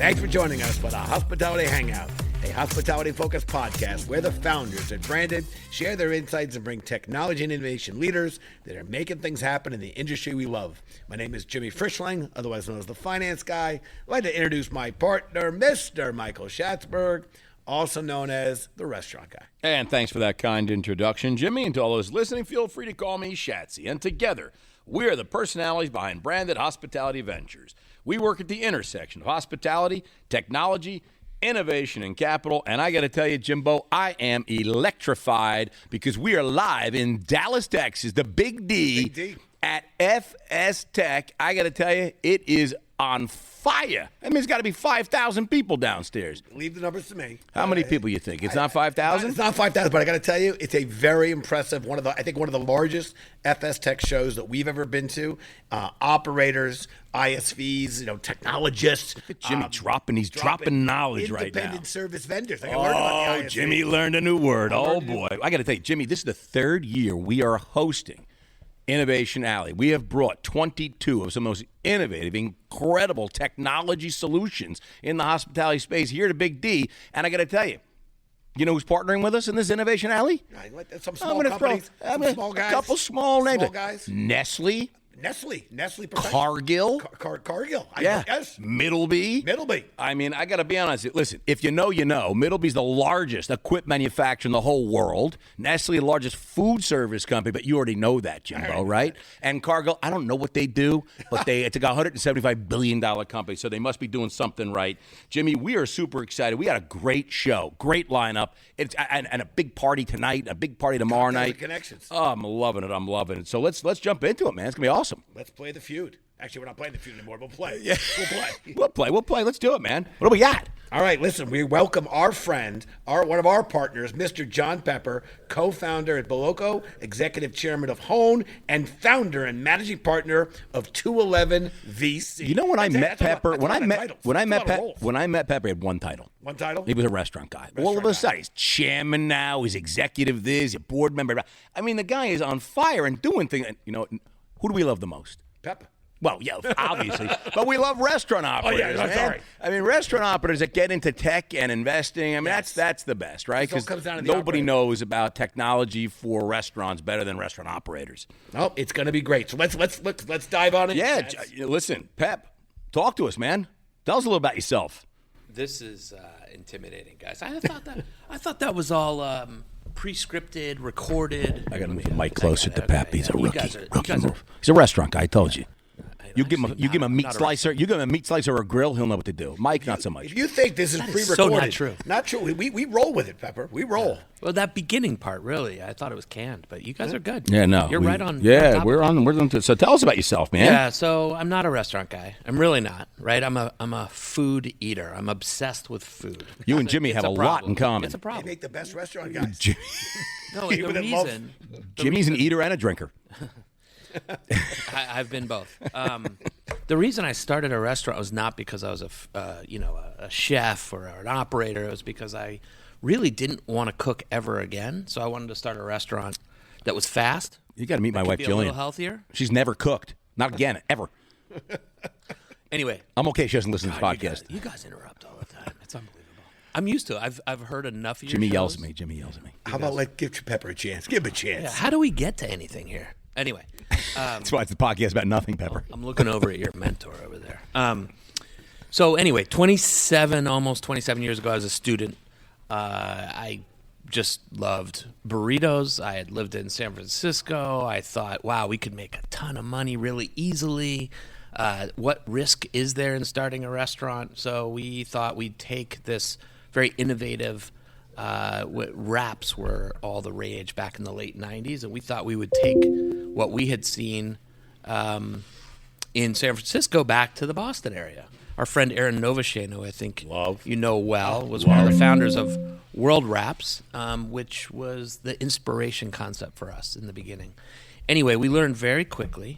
Thanks for joining us for the Hospitality Hangout, a hospitality-focused podcast where the founders at Branded share their insights and bring technology and innovation leaders that are making things happen in the industry we love. My name is Jimmy Frischling, otherwise known as the Finance Guy. I'd like to introduce my partner, Mr. Michael Schatzberg, also known as the Restaurant Guy. And thanks for that kind introduction, Jimmy. And to all those listening, feel free to call me Shatsy. And together, we are the personalities behind Branded Hospitality Ventures. We work at the intersection of hospitality, technology, innovation, and capital. And I got to tell you, Jimbo, I am electrified because we are live in Dallas, Texas, the Big D, at FSTEC. I got to tell you, it is on fire. I mean, it's got to be 5,000 people downstairs. Leave the numbers to me. How many people you think? It's not 5,000? It's not 5,000, but I got to tell you, it's a very impressive, one of the largest FSTEC shows that we've ever been to. Operators, ISVs, technologists. Look at Jimmy dropping knowledge right now. Independent service vendors. I learned about the ISVs. Jimmy learned a new word. Oh, boy. I got to tell you, Jimmy, this is the third year we are hosting Innovation Alley. We have brought 22 of some of the most innovative, incredible technology solutions in the hospitality space here to Big D. And I got to tell you, you know who's partnering with us in this Innovation Alley? Some small companies, small guys. A couple small names. Small guys. Nestle. Cargill. Cargill. Yes. Middleby. I mean, I got to be honest. Listen, if you know, you know. Middleby's the largest equipment manufacturer in the whole world. Nestle, the largest food service company, but you already know that, Jimbo, right? And Cargill, I don't know what they do, but it's like a $175 billion company, so they must be doing something right. Jimmy, we are super excited. We got a great show, great lineup, and a big party tonight, a big party tomorrow night. Connections. Oh, I'm loving it. So let's jump into it, man. It's going to be awesome. Let's play the feud. Actually, we're not playing the feud anymore. We'll play. Yeah. We'll play. Let's do it, man. What do we got? All right, listen, we welcome our friend, one of our partners, Mr. John Pepper, co-founder at Boloco, executive chairman of Hone, and founder and managing partner of 211 VC. You know, when I met Pepper, when I met Pepper, he had one title. One title? He was a restaurant guy. All of a sudden, he's chairman now, he's executive this, he's a board member. I mean, the guy is on fire and doing things. Who do we love the most? Pepper. Well, yeah, obviously. But we love restaurant operators, man. Sorry. I mean, restaurant operators that get into tech and investing, I mean, that's the best, right? Because nobody knows about technology for restaurants better than restaurant operators. Oh, it's going to be great. So let's dive on it. Yeah, listen, Pep, talk to us, man. Tell us a little about yourself. This is intimidating, guys. I thought that was all pre-scripted, recorded. I got to move the mic closer to Pep. He's a rookie. He's a restaurant guy. I told you. You give him a meat slicer. You give him a meat slicer or a grill. He'll know what to do. Mike, not so much. If you think this is pre-recorded, so not true. Not true. We roll with it, Pepper. We roll. Well, that beginning part, really, I thought it was canned, but you guys are good. Yeah, no, you're right on. Yeah, we're on. So tell us about yourself, man. Yeah, so I'm not a restaurant guy. I'm really not. Right? I'm a food eater. I'm obsessed with food. You and Jimmy have a lot in common. It's a problem. They make the best restaurant guys. No, Jimmy's an eater and a drinker. I've been both. The reason I started a restaurant was not because I was a chef or an operator. It was because I really didn't want to cook ever again. So I wanted to start a restaurant that was fast. You got to meet my wife, Jillian. A little healthier. She's never cooked. Not again, ever. Anyway, I'm okay. She doesn't listen to this podcast. You guys interrupt all the time. It's unbelievable. I'm used to it. I've heard enough of your Jimmy shows. Jimmy yells at me. How about give Pepper a chance? Give him a chance. Yeah, how do we get to anything here? Anyway. That's why it's the podcast about nothing, Pepper. I'm looking over at your mentor over there. So anyway, almost 27 years ago, I was a student. I just loved burritos. I had lived in San Francisco. I thought, wow, we could make a ton of money really easily. What risk is there in starting a restaurant? So we thought we'd take this very innovative wraps were all the rage back in the late 90s, and we thought we would take what we had seen in San Francisco back to the Boston area. Our friend Aaron Novashane, who I think you know well, was one of the founders of World Wraps, which was the inspiration concept for us in the beginning. Anyway, we learned very quickly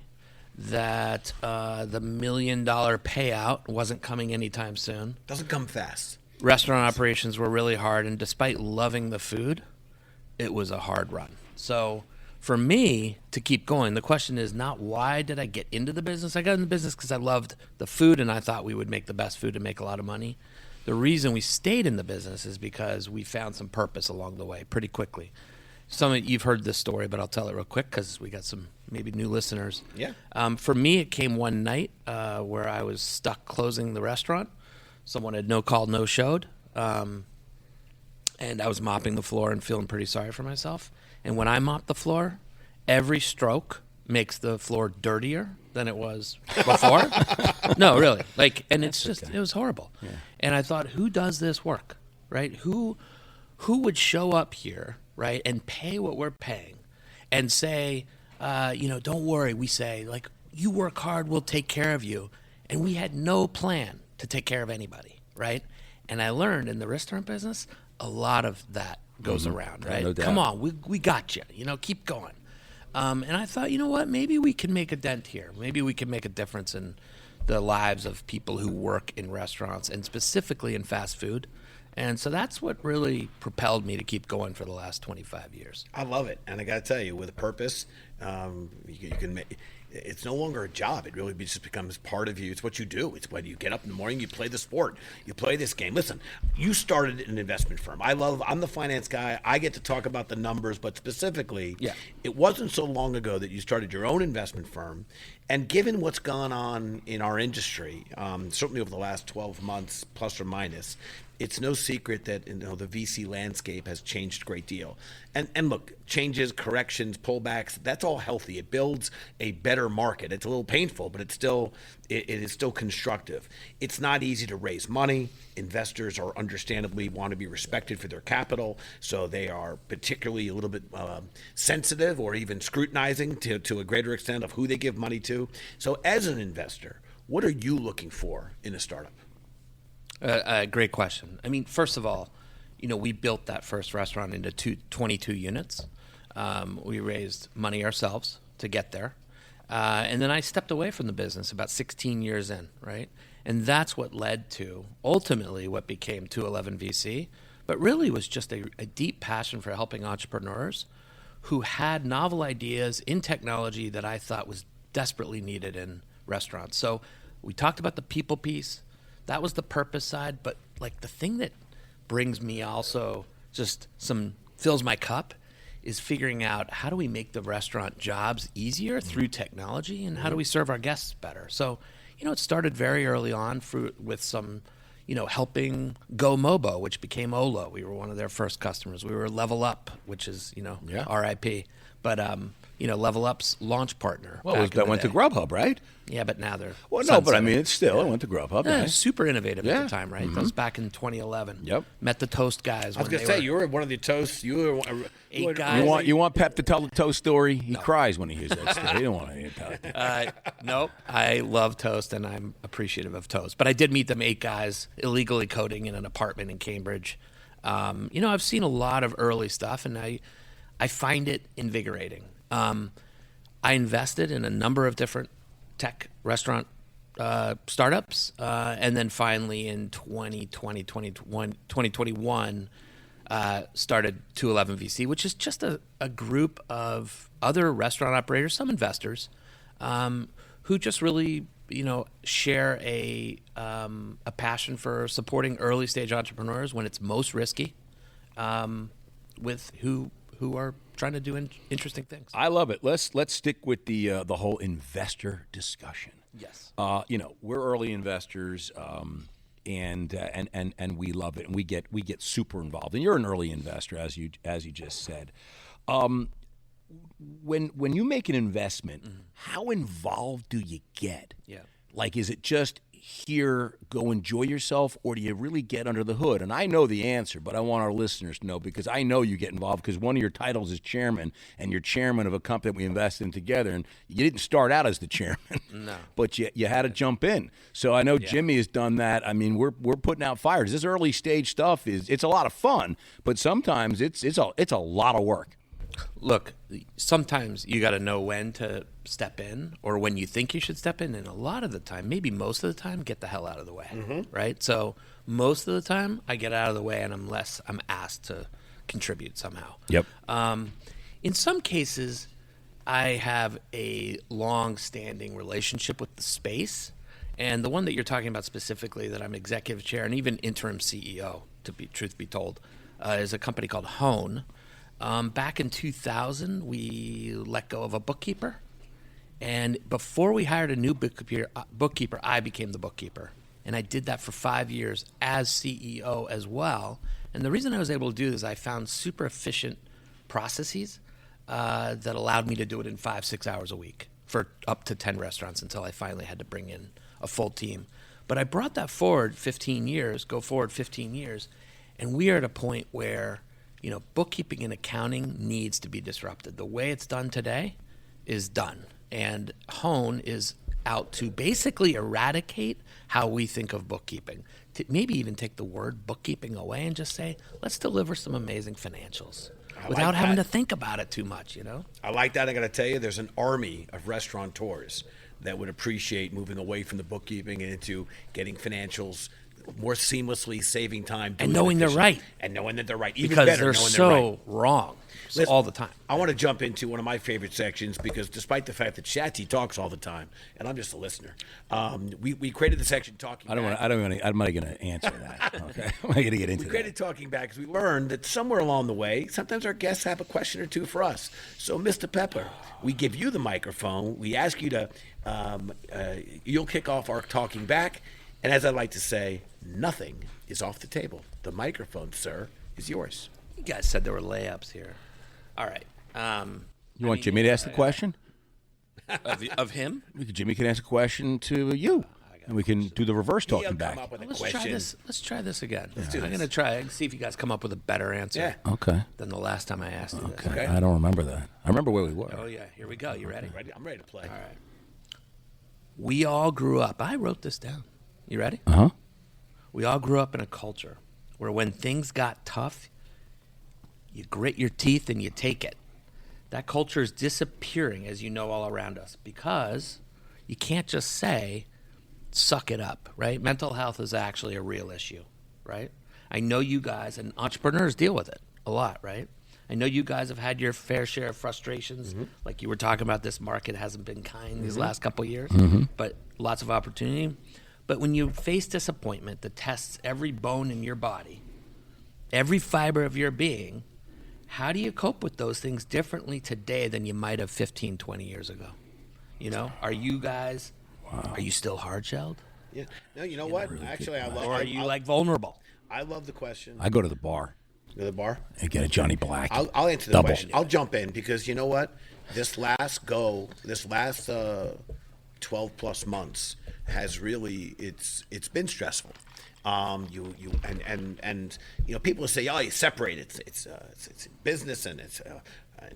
that the $1 million payout wasn't coming anytime soon. Doesn't come fast. Restaurant operations were really hard, and despite loving the food, it was a hard run. So for me to keep going, the question is not why did I get into the business? I got in the business because I loved the food and I thought we would make the best food and make a lot of money. The reason we stayed in the business is because we found some purpose along the way pretty quickly. Some of you've heard this story, but I'll tell it real quick because we got some maybe new listeners. Yeah. For me, it came one night where I was stuck closing the restaurant. Someone had no called, no showed. And I was mopping the floor and feeling pretty sorry for myself. And when I mop the floor, every stroke makes the floor dirtier than it was before. No, really. And it's just, it was horrible. Yeah. And I thought, who does this work, right? Who would show up here, right, and pay what we're paying and say, don't worry. We say, you work hard, we'll take care of you. And we had no plan to take care of anybody, right? And I learned in the restaurant business, a lot of that goes around, right? No doubt. Come on, we got you. Keep going. And I thought, you know what? Maybe we can make a dent here. Maybe we can make a difference in the lives of people who work in restaurants and specifically in fast food. And so that's what really propelled me to keep going for the last 25 years. I love it. And I got to tell you, with a purpose, you can make it's no longer a job. It really just becomes part of you. It's what you do. It's when you get up in the morning, you play the sport, you play this game. Listen, you started an investment firm. I'm the finance guy. I get to talk about the numbers, but specifically, it wasn't so long ago that you started your own investment firm. And given what's gone on in our industry, certainly over the last 12 months, plus or minus, it's no secret that the VC landscape has changed a great deal. And look, changes, corrections, pullbacks, that's all healthy. It builds a better market. It's a little painful, but it is still constructive. It's not easy to raise money. Investors are understandably want to be respected for their capital, so they are particularly a little bit sensitive or even scrutinizing to a greater extent of who they give money to. So as an investor, what are you looking for in a startup? Great question. I mean, first of all, we built that first restaurant into 22 units. We raised money ourselves to get there. And then I stepped away from the business about 16 years in, right? And that's what led to ultimately what became 211 VC, but really was just a deep passion for helping entrepreneurs who had novel ideas in technology that I thought was desperately needed in restaurants. So we talked about the people piece. That was the purpose side, but the thing that brings me also just fills my cup is figuring out how do we make the restaurant jobs easier through technology and how do we serve our guests better. So, it started very early on with some, helping Go Mobo, which became Olo. We were one of their first customers. We were Level Up, which is, RIP. But, Level Up's launch partner. Well, that went to Grubhub, right? Yeah, but now they're... Well, no, but I mean, it's still, it went to Grubhub. Yeah, right? super innovative at the time, right? That was back in 2011. Yep. Met the Toast guys. I was going to say, you were one of the Toast. You were... Eight guys. You want Pep to tell the Toast story? He cries when he hears that story. He don't want to tell it. Nope. I love Toast, and I'm appreciative of Toast. But I did meet them 8 guys illegally coding in an apartment in Cambridge. I've seen a lot of early stuff, and I find it invigorating. I invested in a number of different tech restaurant startups, and then finally in 2021, started 211 VC, which is just a group of other restaurant operators, some investors, who just really share a passion for supporting early stage entrepreneurs when it's most risky, with who are trying to do interesting things. I love it. Let's stick with the whole investor discussion. Yes. We're early investors, and we love it, and we get super involved. And you're an early investor, as you just said. When you make an investment, how involved do you get? Yeah. Is it just here, go enjoy yourself, or do you really get under the hood? And I know the answer, but I want our listeners to know, because I know you get involved because one of your titles is chairman, and you're chairman of a company that we invest in together, and you didn't start out as the chairman. No. But you had to jump in. So I know Jimmy has done that. I mean, we're putting out fires. This early stage stuff it's a lot of fun, but sometimes it's a lot of work. Look, sometimes you got to know when to step in or when you think you should step in. And a lot of the time, maybe most of the time, get the hell out of the way, right? So most of the time I get out of the way and I'm asked to contribute somehow. Yep. In some cases, I have a long-standing relationship with the space, and the one that you're talking about specifically, that I'm executive chair and even interim CEO, truth be told, is a company called Hone. Back in 2000, we let go of a bookkeeper, and before we hired a new bookkeeper, I became the bookkeeper, and I did that for 5 years as CEO as well. And the reason I was able to do this, I found super efficient processes that allowed me to do it in 5-6 hours a week for up to 10 restaurants until I finally had to bring in a full team. But I brought that forward 15 years, and we are at a point where, bookkeeping and accounting needs to be disrupted. The way it's done today is done. And Hone is out to basically eradicate how we think of bookkeeping. To maybe even take the word bookkeeping away and just say, let's deliver some amazing financials without having to think about it too much, I like that. I got to tell you, there's an army of restaurateurs that would appreciate moving away from the bookkeeping and into getting financials more seamlessly, saving time. And knowing they're right. And knowing that they're right. Even because better, they're knowing so they're right. wrong. Listen, all the time. I want to jump into one of my favorite sections because despite the fact that Shatsy talks all the time, and I'm just a listener, we created the section Talking Back. I'm not going to answer that. Okay, I'm not going to get into that. We created Talking Back because we learned that somewhere along the way, sometimes our guests have a question or two for us. So, Mr. Pepper, we give you the microphone. We ask you to, you'll kick off our Talking Back. And as I like to say, nothing is off the table. The microphone, sir, is yours. You guys said there were layups here. All right. You want Jimmy to ask the question? Of him? Jimmy can ask a question to you, and we can do the reverse Talking Back. Let's try this again. Let's do this. I'm going to try and see if you guys come up with a better answer Okay. than the last time I asked you this. Okay. I don't remember that. I remember where we were. Oh, yeah. Here we go. You ready? I'm ready to play. All right. We all grew up. I wrote this down. You ready? Uh-huh. We all grew up in a culture where when things got tough, you grit your teeth and you take it. That culture is disappearing, as you know, all around us because you can't just say, suck it up, right? Mental health is actually a real issue, right? I know you guys, and entrepreneurs deal with it a lot, right? I know you guys have had your fair share of frustrations. Like you were talking about, this market hasn't been kind these last couple of years, but lots of opportunity. But when you face disappointment that tests every bone in your body, every fiber of your being, how do you cope with those things differently today than you might have 15, 20 years ago? Are you guys, are you still hard-shelled? Yeah. No, you know what? Actually, I love. Or are you vulnerable? I love the question. I go to the bar. Go to the bar? And get a Johnny Black. I'll answer the Double. question. I'll jump in because you know what? This last 12 plus months has really it's been stressful. People will say, oh, you separate it. It's business and it's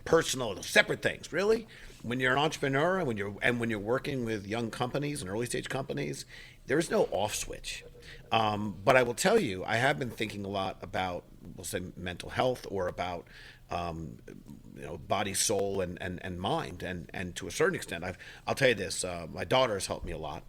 personal. Those separate things. Really, when you're an entrepreneur and when you're working with young companies and early stage companies, there is no off switch. But I will tell you, I have been thinking a lot about, we'll say, mental health or about body, soul, and mind, and to a certain extent, I'll tell you this: my daughter has helped me a lot,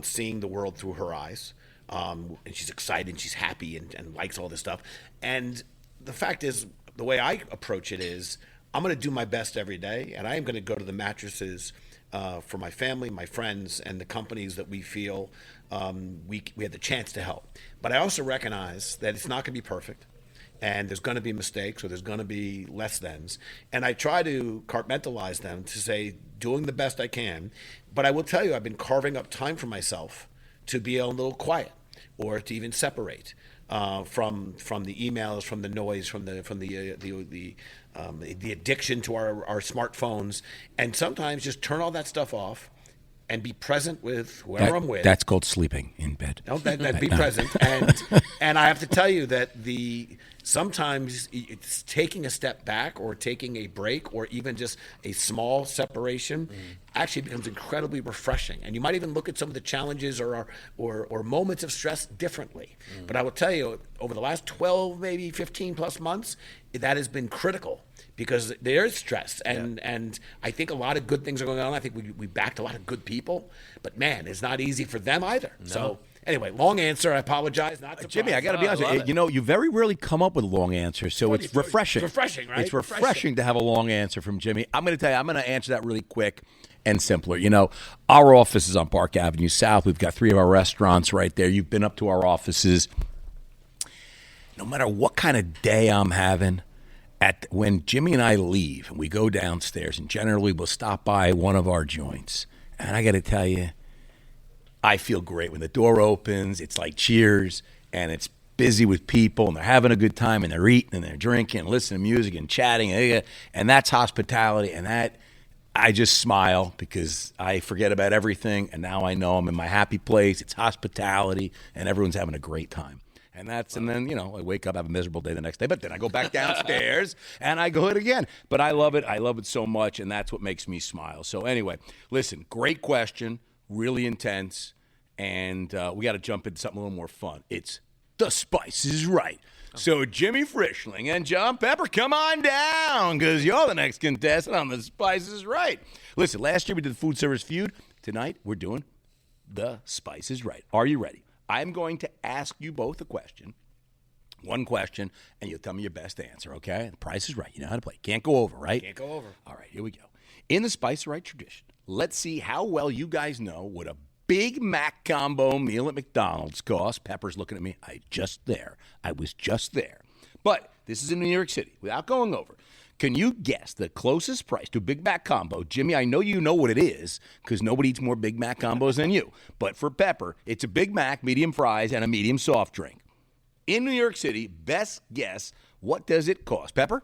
seeing the world through her eyes, and she's excited, and she's happy, and likes all this stuff. And the fact is, the way I approach it is, I'm going to do my best every day, and I am going to go to the mattresses for my family, my friends, and the companies that we feel we have the chance to help. But I also recognize that it's not going to be perfect. And there's going to be mistakes or there's going to be less thans. And I try to compartmentalize them to say, doing the best I can. But I will tell you, I've been carving up time for myself to be a little quiet or to even separate from the emails, from the noise, from the addiction to our smartphones. And sometimes just turn all that stuff off and be present with whoever I'm with. That's called sleeping in bed. No, be present. And I have to tell you that sometimes it's taking a step back or taking a break or even just a small separation actually becomes incredibly refreshing. And you might even look at some of the challenges or moments of stress differently. But I will tell you, over the last 12, maybe 15 plus months, that has been critical because there is stress. And I think a lot of good things are going on. I think we backed a lot of good people. But, man, it's not easy for them either. No. So Anyway, long answer. I apologize. Not surprised. Jimmy, I got to be honest with you. You very rarely come up with a long answer, so it's refreshing. It's refreshing, right? It's refreshing to have a long answer from Jimmy. I'm going to tell you, I'm going to answer that really quick and simpler. Our office is on Park Avenue South. We've got 3 of our restaurants right there. You've been up to our offices. No matter what kind of day I'm having, when Jimmy and I leave and we go downstairs, and generally we'll stop by one of our joints, and I got to tell you, I feel great when the door opens. It's like cheers, and it's busy with people, and they're having a good time, and they're eating, and they're drinking, and listening to music, and chatting, and that's hospitality, and that I just smile because I forget about everything, and now I know I'm in my happy place. It's hospitality, and everyone's having a great time. And then, I wake up, have a miserable day the next day, but then I go back downstairs and I go it again. But I love it. I love it so much, and that's what makes me smile. So anyway, listen, great question, really intense, and we got to jump into something a little more fun. It's The Spice is Right. So Jimmy Frischling and John Pepper, come on down, because you're the next contestant on The Spice is Right. Listen, last year we did the food service feud. Tonight we're doing The Spice is Right. Are you ready? I'm going to ask you both a question, one question, and you'll tell me your best answer, okay? The price is right. You know how to play. Can't go over, right? Can't go over. All right, here we go. In the Spice is Right tradition, let's see how well you guys know what a Big Mac combo meal at McDonald's costs. Pepper's looking at me. I was just there. But this is in New York City. Without going over, can you guess the closest price to a Big Mac combo? Jimmy, I know you know what it is because nobody eats more Big Mac combos than you. But for Pepper, it's a Big Mac, medium fries, and a medium soft drink. In New York City, best guess, what does it cost? Pepper?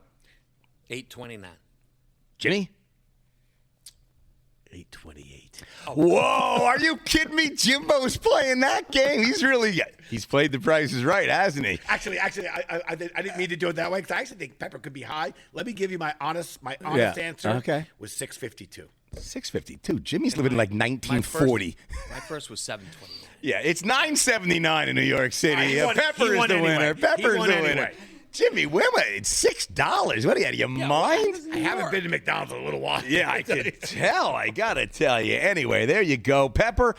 $8.29. Jimmy? $8.28. Oh. Whoa, are you kidding me? Jimbo's playing that game. He's played The Price is Right, hasn't he? Actually, I didn't mean to do it that way because I actually think Pepper could be high. Let me give you my honest answer. Okay. Was $6.52. $6.52. Jimmy's living like 1940. My first was $7.29. Yeah, it's $9.79 in New York City. Pepper is the winner. Pepper's the winner. Jimmy, it's $6. What are you out of your mind? I haven't been to McDonald's in a little while. Yeah, I can tell. I gotta tell you. Anyway, there you go, Pepper.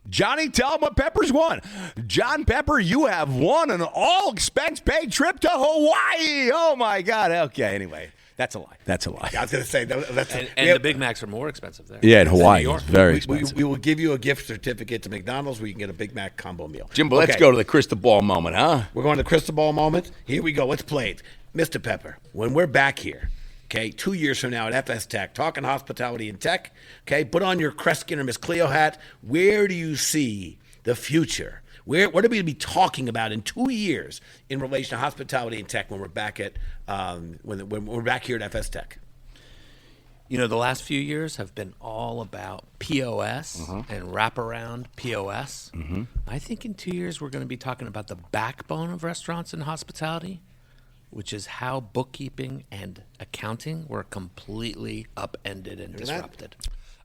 Johnny, tell him what Pepper's won. John Pepper, you have won an all-expense-paid trip to Hawaii. Oh my God. Okay. Anyway. That's a lie. Yeah, I was going to say that's the Big Macs are more expensive there. Yeah, in Hawaii, it's very expensive. We will give you a gift certificate to McDonald's where you can get a Big Mac combo meal. Jimbo, let's go to the crystal ball moment, huh? We're going to the crystal ball moment. Here we go. Let's play it, Mr. Pepper. When we're back here, okay, 2 years from now at FSTEC, talking hospitality and tech. Okay, put on your Kreskin or Miss Cleo hat. Where do you see the future? What are we going to be talking about in 2 years in relation to hospitality and tech when we're back at when we're back here at FSTEC? The last few years have been all about POS and wraparound POS. Mm-hmm. I think in 2 years we're going to be talking about the backbone of restaurants and hospitality, which is how bookkeeping and accounting were completely upended and disrupted.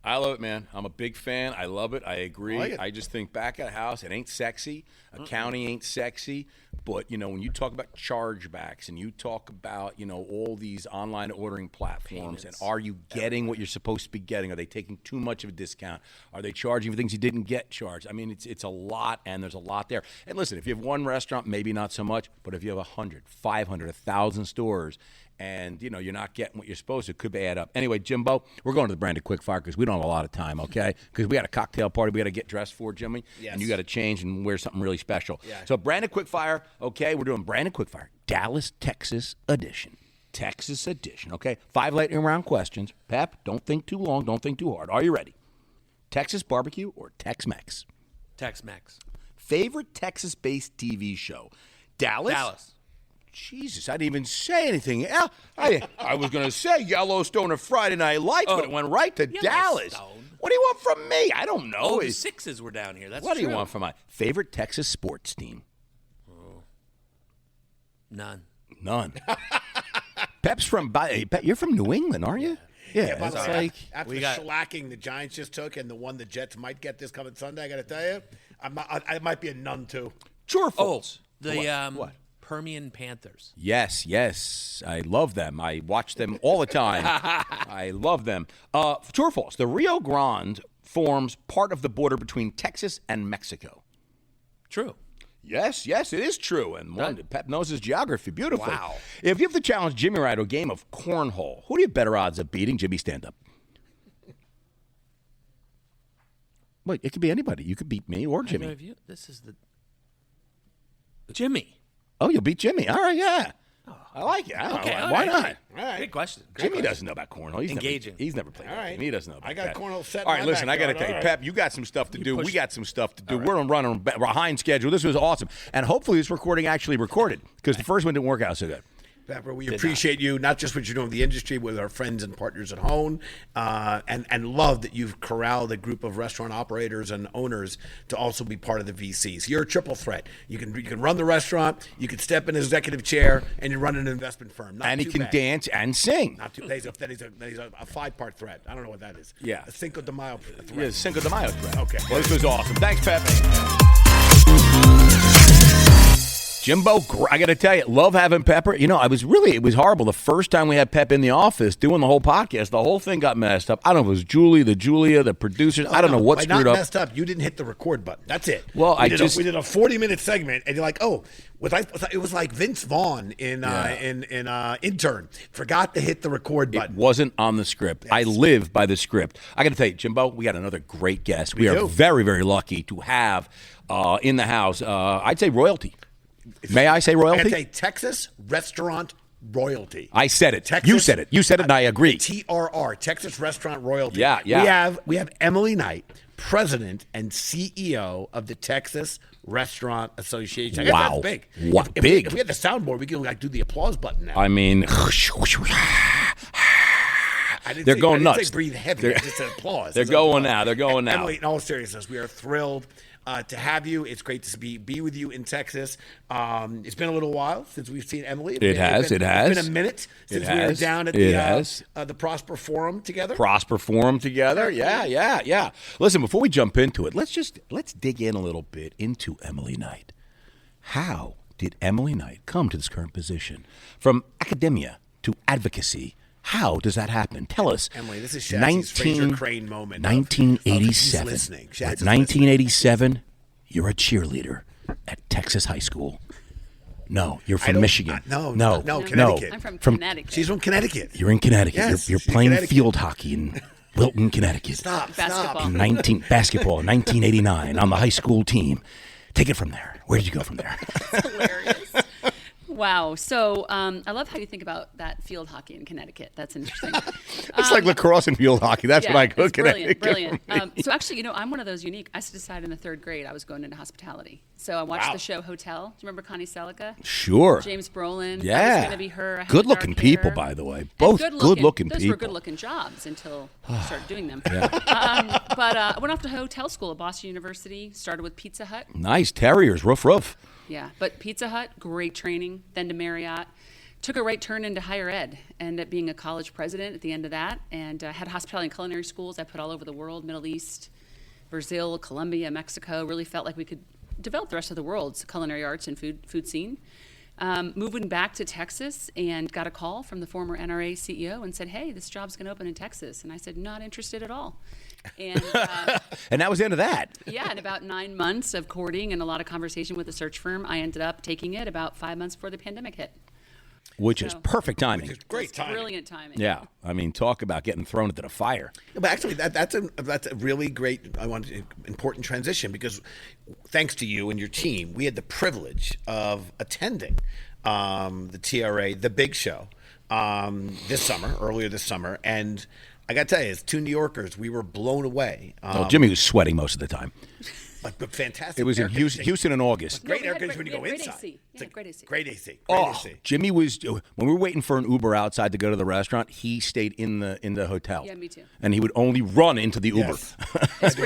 I love it, man. I'm a big fan. I love it. I agree. Like it. I just think back at house, it ain't sexy. Accounting ain't sexy. But, when you talk about chargebacks and you talk about, all these online ordering platforms, payments, and are you getting what you're supposed to be getting? Are they taking too much of a discount? Are they charging for things you didn't get charged? I mean, it's a lot, and there's a lot there. And listen, if you have one restaurant, maybe not so much. But if you have 100, 500, 1,000 stores, and, you're not getting what you're supposed to, it could add up. Anyway, Jimbo, we're going to the Branded Quickfire because we don't have a lot of time, okay? Because we got a cocktail party we got to get dressed for, Jimmy. Yes. And you got to change and wear something really special. Yeah. So Branded Quickfire, okay, we're doing Branded Quickfire, Dallas, Texas edition. Okay? 5 lightning round questions. Pep, don't think too long, don't think too hard. Are you ready? Texas barbecue or Tex-Mex? Tex-Mex. Favorite Texas-based TV show? Dallas. Jesus, I didn't even say anything. I was going to say Yellowstone or Friday Night Lights, but it went right to Dallas. What do you want from me? I don't know. Oh, the Sixes were down here. That's what true. Do you want from my favorite Texas sports team? None. Pep's from. You're from New England, aren't you? Yeah. It's like after the shellacking the Giants just took and the one the Jets might get this coming Sunday. I got to tell you, I might be a none too. True or false? What? Permian Panthers. Yes. I love them. I watch them all the time. I love them. True or false? The Rio Grande forms part of the border between Texas and Mexico. True. Yes, it is true. And Pep knows his geography beautifully. Wow. If you have to challenge Jimmy Wright to a game of cornhole, who do you have better odds of beating? Jimmy, stand up. Wait, it could be anybody. You could beat me or Jimmy. This is the Jimmy. Oh, you'll beat Jimmy. All right, yeah. I like it. Why not? All right. Great question. Jimmy doesn't know about cornhole. He's Engaging. He's never played that game. He doesn't know about that. I got cornhole set. All right, listen, I got to backyard. tell you, All right. Pep, you got some stuff to do. We got some stuff to do. We're running behind schedule. This was awesome. And hopefully this recording actually recorded because the first one didn't work out so good. Pepper, we appreciate you, not just what you're doing with the industry, with our friends and partners at home, and love that you've corralled a group of restaurant operators and owners to also be part of the VCs. You're a triple threat. You can run the restaurant, you can step in an executive chair, and you run an investment firm. And he can dance and sing. Not too bad. That is a five-part threat. I don't know what that is. Yeah. A Cinco de Mayo threat. Yeah, Cinco de Mayo threat. Okay. Well, this was awesome. Thanks, Pep. Jimbo, I got to tell you, love having Pepper. You know, it was horrible. The first time we had Pep in the office doing the whole podcast, the whole thing got messed up. I don't know if it was Julia, the producers. I don't know what screwed up. Messed up. You didn't hit the record button. That's it. Well, we did a 40-minute segment, and you're like, oh, it was like Vince Vaughn in Intern. Forgot to hit the record button. It wasn't on the script. Yes. I live by the script. I got to tell you, Jimbo, we got another great guest. We are very, very lucky to have in the house, I'd say royalty. May I say royalty? I gotta say Texas restaurant royalty. I said it. Texas, you said it. You said it, and I agree. TRR, Texas restaurant royalty. Yeah. We have Emily Knight, president and CEO of the Texas Restaurant Association. I guess Wow. that's big. What if big? If we had the soundboard, we could do the applause button now. I mean, they're going nuts. I didn't say breathe heavy. I just said applause. They're going now. They're going now. Emily, in all seriousness, we are thrilled to have you. It's great to be with you in Texas. It's been a little while since we've seen Emily. It has. It's been a minute since we were down at the Prosper Forum together. Yeah. Listen, before we jump into it, let's dig in a little bit into Emily Knight. How did Emily Knight come to this current position? From academia to advocacy. How does that happen? Tell us. Emily, this is Shazzy's Fraser Crane moment. 1987. Listening. 1987, you're a cheerleader at Texas High School. No, you're from Michigan. No, Connecticut. I'm from Connecticut. She's from Connecticut. You're in Connecticut. Yes, you're she's playing Connecticut. field hockey in Wilton, Connecticut. Stop. Basketball. Basketball in 1989 on the high school team. Take it from there. Where did you go from there? Hilarious. Wow. So I love how you think about that field hockey in Connecticut. That's interesting. It's like lacrosse and field hockey. That's what I cook. Brilliant. So actually, I'm one of those unique. I decided in the third grade I was going into hospitality. So I watched the show Hotel. Do you remember Connie Selica? Sure. James Brolin. Yeah. I was going to be her. I had Good-looking dark people, hair. by the way. And Both good-looking people. Those were good-looking jobs until I started doing them. But I went off to hotel school at Boston University. Started with Pizza Hut. Nice. Terriers. Roof. Yeah, but Pizza Hut, great training. Then to Marriott. Took a right turn into higher ed. Ended up being a college president at the end of that. And had hospitality and culinary schools I put all over the world, Middle East, Brazil, Colombia, Mexico. Really felt like we could develop the rest of the world's culinary arts and food scene. Moving back to Texas and got a call from the former NRA CEO and said, hey, this job's going to open in Texas. And I said, not interested at all. And And that was the end of that. yeah, in about 9 months of courting and a lot of conversation with the search firm, I ended up taking it about 5 months before the pandemic hit. Which is perfect timing. Great timing. Brilliant timing. Yeah. I mean, talk about getting thrown into the fire. But actually, that's a really great, important transition because thanks to you and your team, we had the privilege of attending the TRA, the big show, earlier this summer, and I got to tell you, as two New Yorkers, we were blown away. Jimmy was sweating most of the time. But fantastic. It was in air conditioning. Houston in August. Great we air had conditioning when you go great inside. AC. Yeah, great AC. Great AC. Jimmy was when we were waiting for an Uber outside to go to the restaurant. He stayed in the hotel. Yeah, me too. And he would only run into the Uber. Yes.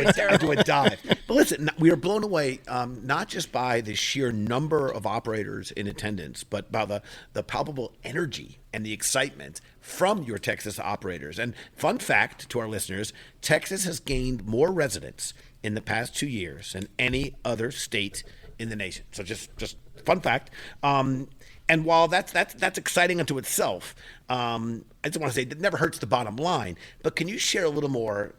Do a dive. But listen, we were blown away not just by the sheer number of operators in attendance, but by the palpable energy and the excitement from your Texas operators. And fun fact to our listeners, Texas has gained more residents in the past 2 years than any other state in the nation. So just fun fact. And while that's exciting unto itself, I just want to say it never hurts the bottom line. But can you share a little more?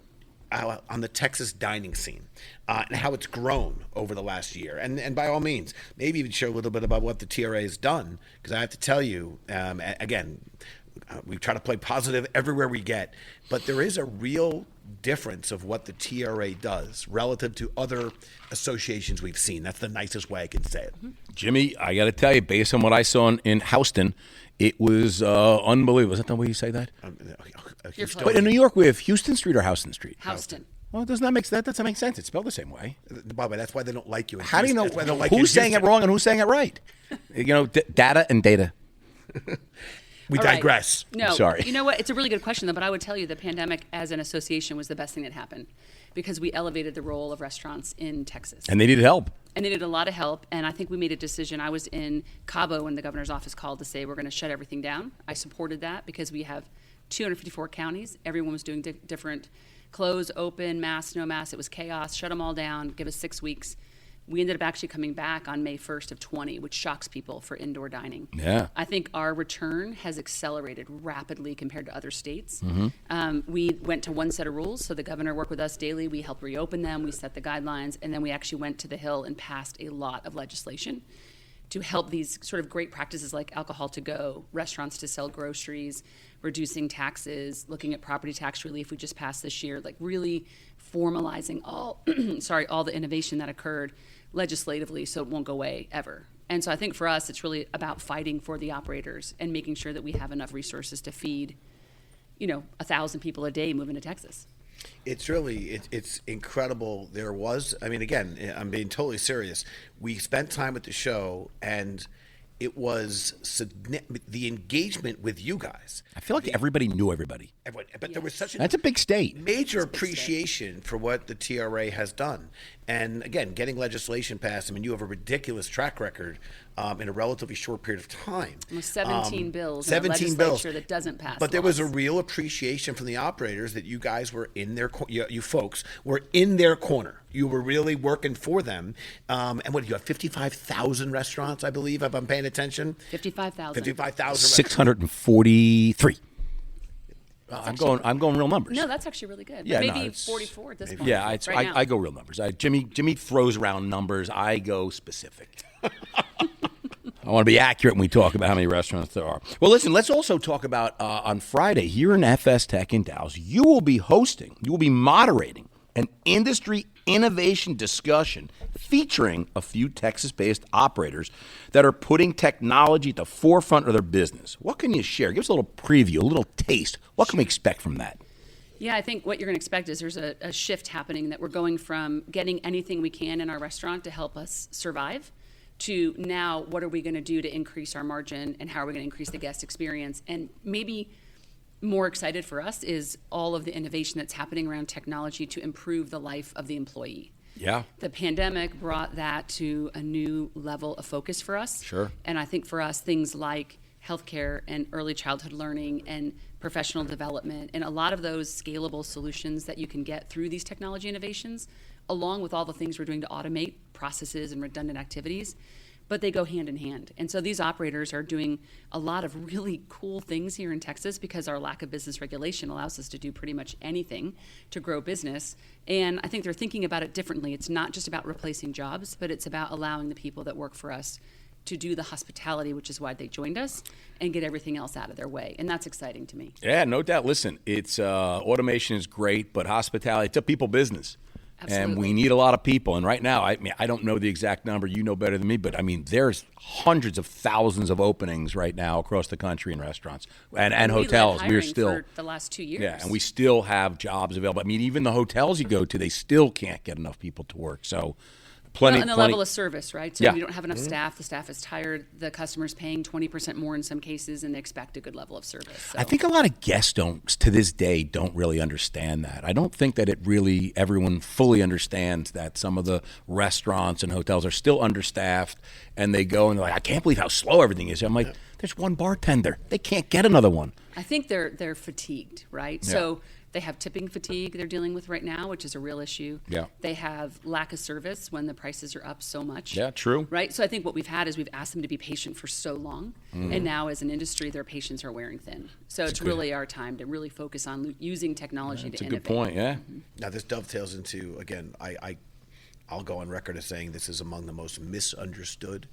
on the Texas dining scene and how it's grown over the last year. And by all means, maybe even share a little bit about what the TRA has done, because I have to tell you, again, we try to play positive everywhere we get, but there is a real difference of what the TRA does relative to other associations we've seen. That's the nicest way I can say it. Jimmy, I got to tell you, based on what I saw in Houston, it was unbelievable. Is that the way you say that? But in New York, we have Houston Street or Houston Street? Houston. Well, doesn't that make sense? It's spelled the same way. By the way, that's why they don't like you. How do you know That's why they don't like who's you in saying it Houston. wrong and who's saying it right? Data and data. We All right. digress. No, Sorry. You know what? It's a really good question, though, but I would tell you the pandemic as an association was the best thing that happened because we elevated the role of restaurants in Texas. And they needed help. And they needed a lot of help, and I think we made a decision. I was in Cabo when the governor's office called to say we're going to shut everything down. I supported that because we have 254 counties. Everyone was doing different close, open, mask, no mask. It was chaos. Shut them all down. Give us 6 weeks. We ended up actually coming back on May 1st of 20, which shocks people for indoor dining. Yeah. I think our return has accelerated rapidly compared to other states. We went to one set of rules, so the governor worked with us daily. We helped reopen them. We set the guidelines, and then we actually went to the Hill and passed a lot of legislation to help these sort of great practices like alcohol to go, restaurants to sell groceries, reducing taxes, looking at property tax relief we just passed this year, like really formalizing all all the innovation that occurred legislatively so it won't go away ever. And so I think for us, it's really about fighting for the operators and making sure that we have enough resources to feed, 1,000 people a day moving to Texas. It's really, it's incredible. Again, I'm being totally serious. We spent time with the show, and it was the engagement with you guys. I feel like everybody knew everybody. But there was such That's a big state. major appreciation for what the TRA has done. And again, getting legislation passed, you have a ridiculous track record in a relatively short period of time. Almost 17 bills in 17 a legislature bills that doesn't pass But there was a laws. real appreciation from the operators that you guys were in their, you folks were in their corner. You were really working for them. And what, you have 55,000 restaurants, I believe, if I'm paying attention? 55,000. 55,000 643. I'm going real numbers. No, that's actually really good. Yeah, But no, maybe it's- 44 at this point. Yeah, right now. I go real numbers. Jimmy throws around numbers. I go specific. I want to be accurate when we talk about how many restaurants there are. Well, listen, let's also talk about on Friday here in FSTEC in Dallas, you will be moderating an industry innovation discussion featuring a few Texas-based operators that are putting technology at the forefront of their business. What can you share? Give us a little preview, a little taste. What can we expect from that? Yeah, I think what you're going to expect is there's a shift happening that we're going from getting anything we can in our restaurant to help us survive to now what are we going to do to increase our margin and how are we going to increase the guest experience. And maybe more excited for us is all of the innovation that's happening around technology to improve the life of the employee. Yeah. The pandemic brought that to a new level of focus for us. Sure. And I think for us, things like healthcare and early childhood learning and professional development and a lot of those scalable solutions that you can get through these technology innovations, along with all the things we're doing to automate processes and redundant activities, but they go hand in hand. And so these operators are doing a lot of really cool things here in Texas because our lack of business regulation allows us to do pretty much anything to grow business. And I think they're thinking about it differently. It's not just about replacing jobs, but it's about allowing the people that work for us to do the hospitality, which is why they joined us, and get everything else out of their way. And that's exciting to me. Yeah, no doubt. Listen, it's automation is great, but hospitality, it's a people business. Absolutely. And we need a lot of people. And right now, I don't know the exact number. You know better than me. But, there's hundreds of thousands of openings right now across the country in restaurants and hotels. We're We're still still for the last 2 years. Yeah, and we still have jobs available. Even the hotels you go to, they still can't get enough people to work. So plenty. And the level of service, right? So Yeah. we don't have enough staff. The staff is tired. The customer's paying 20% more in some cases, and they expect a good level of service. So. I think a lot of guests to this day, don't really understand that. I don't think that everyone fully understands that some of the restaurants and hotels are still understaffed, and they go and they're like, I can't believe how slow everything is. I'm like, there's one bartender. They can't get another one. I think they're fatigued, right? Yeah. So They have tipping fatigue they're dealing with right now, which is a real issue. Yeah. They have lack of service when the prices are up so much. Yeah, true. Right? So I think what we've had is we've asked them to be patient for so long. And now as an industry, their patience are wearing thin. So it's really our time to really focus on using technology to innovate. That's a good point, yeah. Now, this dovetails into, again, I'll go on record as saying this is among the most misunderstood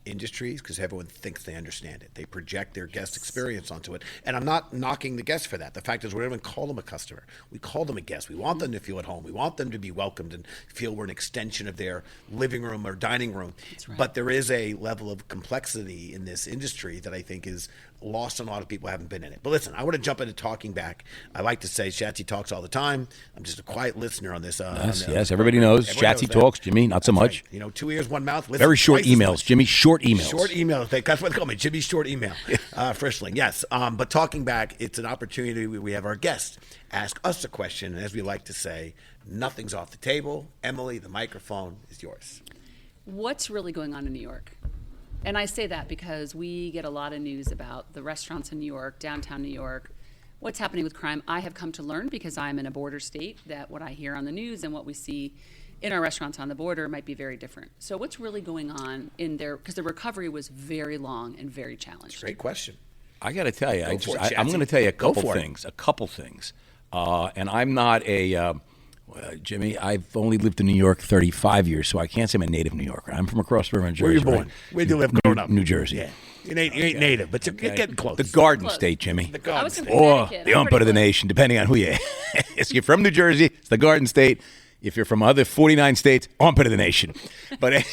industries because everyone thinks they understand it. They project their guest experience onto it. And I'm not knocking the guest for that. The fact is we don't even call them a customer. We call them a guest. We want them to feel at home. We want them to be welcomed and feel we're an extension of their living room or dining room. That's right. But there is a level of complexity in this industry that I think is lost on a lot of people who haven't been in it. But listen, I want to jump into talking back. I like to say Shatsy talks all the time. I'm just a quiet listener on this. Yes, everybody knows. Shatsy talks, Jimmy, not so much. Right. You know, 2 ears, 1 mouth. Very short emails, Jimmy, short emails. Short emails. That's what they call me, Jimmy Short Email. Frischling, yes. But talking back, it's an opportunity. We have our guests ask us a question. And as we like to say, nothing's off the table. Emily, the microphone is yours. What's really going on in New York? And I say that because we get a lot of news about the restaurants in New York, downtown New York, what's happening with crime. I have come to learn because I'm in a border state that what I hear on the news and what we see in our restaurants on the border might be very different. So what's really going on in there? Because the recovery was very long and very challenged. Great question. I got to tell you, Shatsy. I'm going to tell you a Go couple for it. things. And I'm not a Jimmy. I've only lived in New York 35 years, so I can't say I'm a native New Yorker. I'm from across the river in Jersey. Where you born? Right? Where'd you live growing up? New Jersey. Yeah. You ain't native, but you're getting close. The Garden Close. State, Jimmy. The I Garden was from State. Or Connecticut. the I'm umpire pretty of the close. nation, depending on who you are. If you're from New Jersey, it's the Garden State. If you're from other 49 states, armpit of the nation. But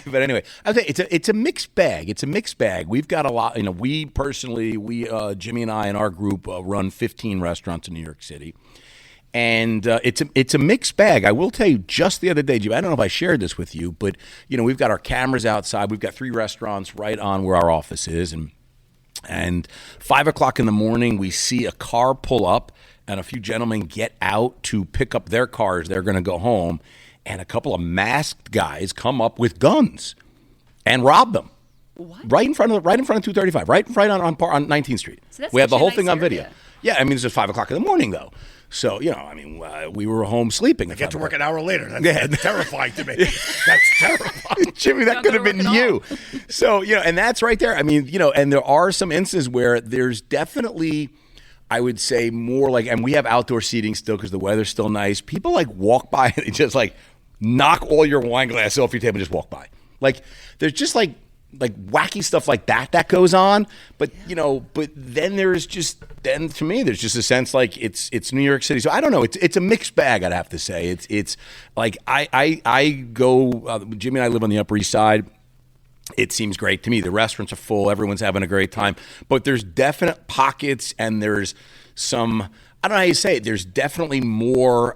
anyway, I would say it's a mixed bag. It's a mixed bag. We've got a lot. You know, we personally, Jimmy and I and our group run 15 restaurants in New York City, and it's a mixed bag. I will tell you, just the other day, Jimmy, I don't know if I shared this with you, but you know, we've got our cameras outside. We've got 3 restaurants right on where our office is, and 5 o'clock in the morning, we see a car pull up. And a few gentlemen get out to pick up their cars. They're going to go home. And a couple of masked guys come up with guns and rob them. What? Right in front of 235, right on 19th Street. So that's we have the such a whole nice thing on video. area. Yeah, I mean, it's just 5 o'clock in the morning, though. So, you know, I mean, we were home sleeping. I get to work an hour later. That's terrifying to me. That's terrifying. Jimmy, that Not could have gonna been work at you. So, you know, and that's right there. I mean, you know, and there are some instances where there's definitely, I would say, more like, and we have outdoor seating still because the weather's still nice. People like walk by and they just like knock all your wine glasses off your table and just walk by. Like, there's just like wacky stuff like that goes on. But, you know, but then to me, there's just a sense like it's New York City. So I don't know. It's a mixed bag, I'd have to say. It's like I go, Jimmy and I live on the Upper East Side. It seems great to me. The restaurants are full. Everyone's having a great time. But there's definite pockets and there's some, I don't know how you say it. There's definitely more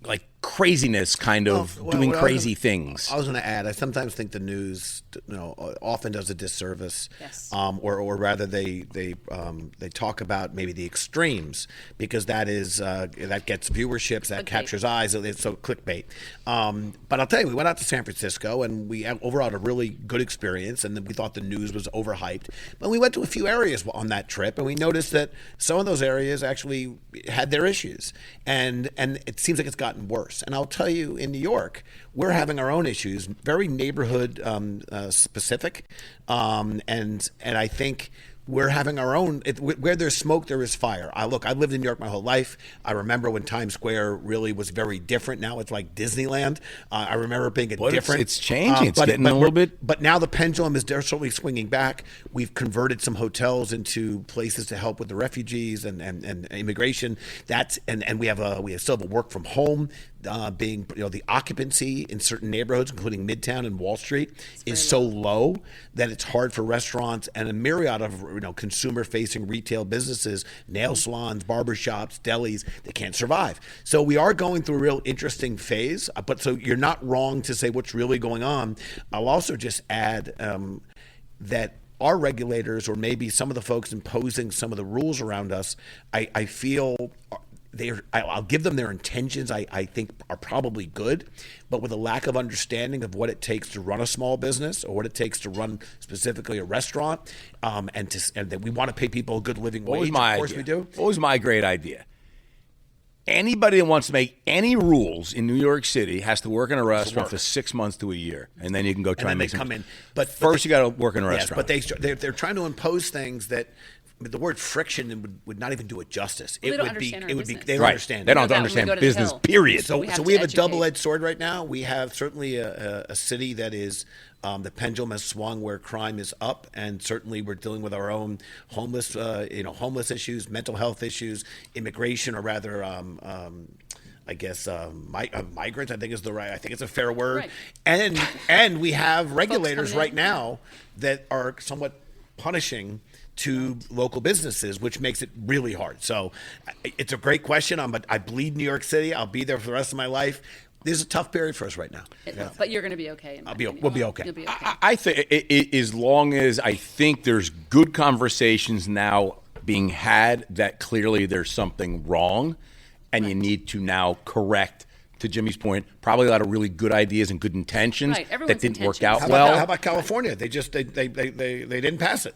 like craziness kind of doing crazy things. I was going to add, I sometimes think the news, you know, often does a disservice, Yes. or rather they talk about maybe the extremes because that gets viewerships, that Clickbait. captures eyes, so clickbait. But I'll tell you, we went out to San Francisco and we overall had a really good experience, and then we thought the news was overhyped. But we went to a few areas on that trip, and we noticed that some of those areas actually had their issues, and it seems like it's gotten worse. And I'll tell you, in New York, we're having our own issues, very neighborhood specific, and I think we're having our own. Where there's smoke, there is fire. I've lived in New York my whole life. I remember when Times Square really was very different. Now it's like Disneyland. I remember it being different. It's changing. It's getting a little bit. But now the pendulum is certainly swinging back. We've converted some hotels into places to help with the refugees and immigration. And we still have a work from home. Being, you know, the occupancy in certain neighborhoods, including Midtown and Wall Street, is so low that it's hard for restaurants and a myriad of, you know, consumer-facing retail businesses, nail salons, barbershops, delis, they can't survive. So we are going through a real interesting phase. But so you're not wrong to say what's really going on. I'll also just add that our regulators, or maybe some of the folks imposing some of the rules around us, I feel. I'll give them their intentions, I think, are probably good, but with a lack of understanding of what it takes to run a small business or what it takes to run specifically a restaurant, and that we want to pay people a good living wage. Of course we do. What was my great idea? anybody that wants to make any rules in New York City has to work in a restaurant for 6 months to a year, and then you can go try and make come in. But first, you got to work in a restaurant. But they're trying to impose things that the word friction would not even do it justice. Well, It they don't would be. understand our It would be. business. They don't Right. understand. They it. don't We go understand to the business. Hill. Period. So, We have so to we have a educate. double-edged sword right now. We have certainly a city that is the pendulum has swung where crime is up, and certainly we're dealing with our own homeless issues, mental health issues, immigration, or rather. I guess migrants. I think is the right. I think it's a fair word. Right. And we have regulators coming right in. now that are somewhat punishing to local businesses, which makes it really hard. So it's a great question. I bleed New York City. I'll be there for the rest of my life. This is a tough period for us right now. But you're going to be okay. in my opinion. We'll be okay. You'll be okay. I think as long as I think there's good conversations now being had that clearly there's something wrong, and you need to now correct. To Jimmy's point, probably a lot of really good ideas and good intentions Right, that everyone's didn't work intentions. out How well. about California? They didn't pass it.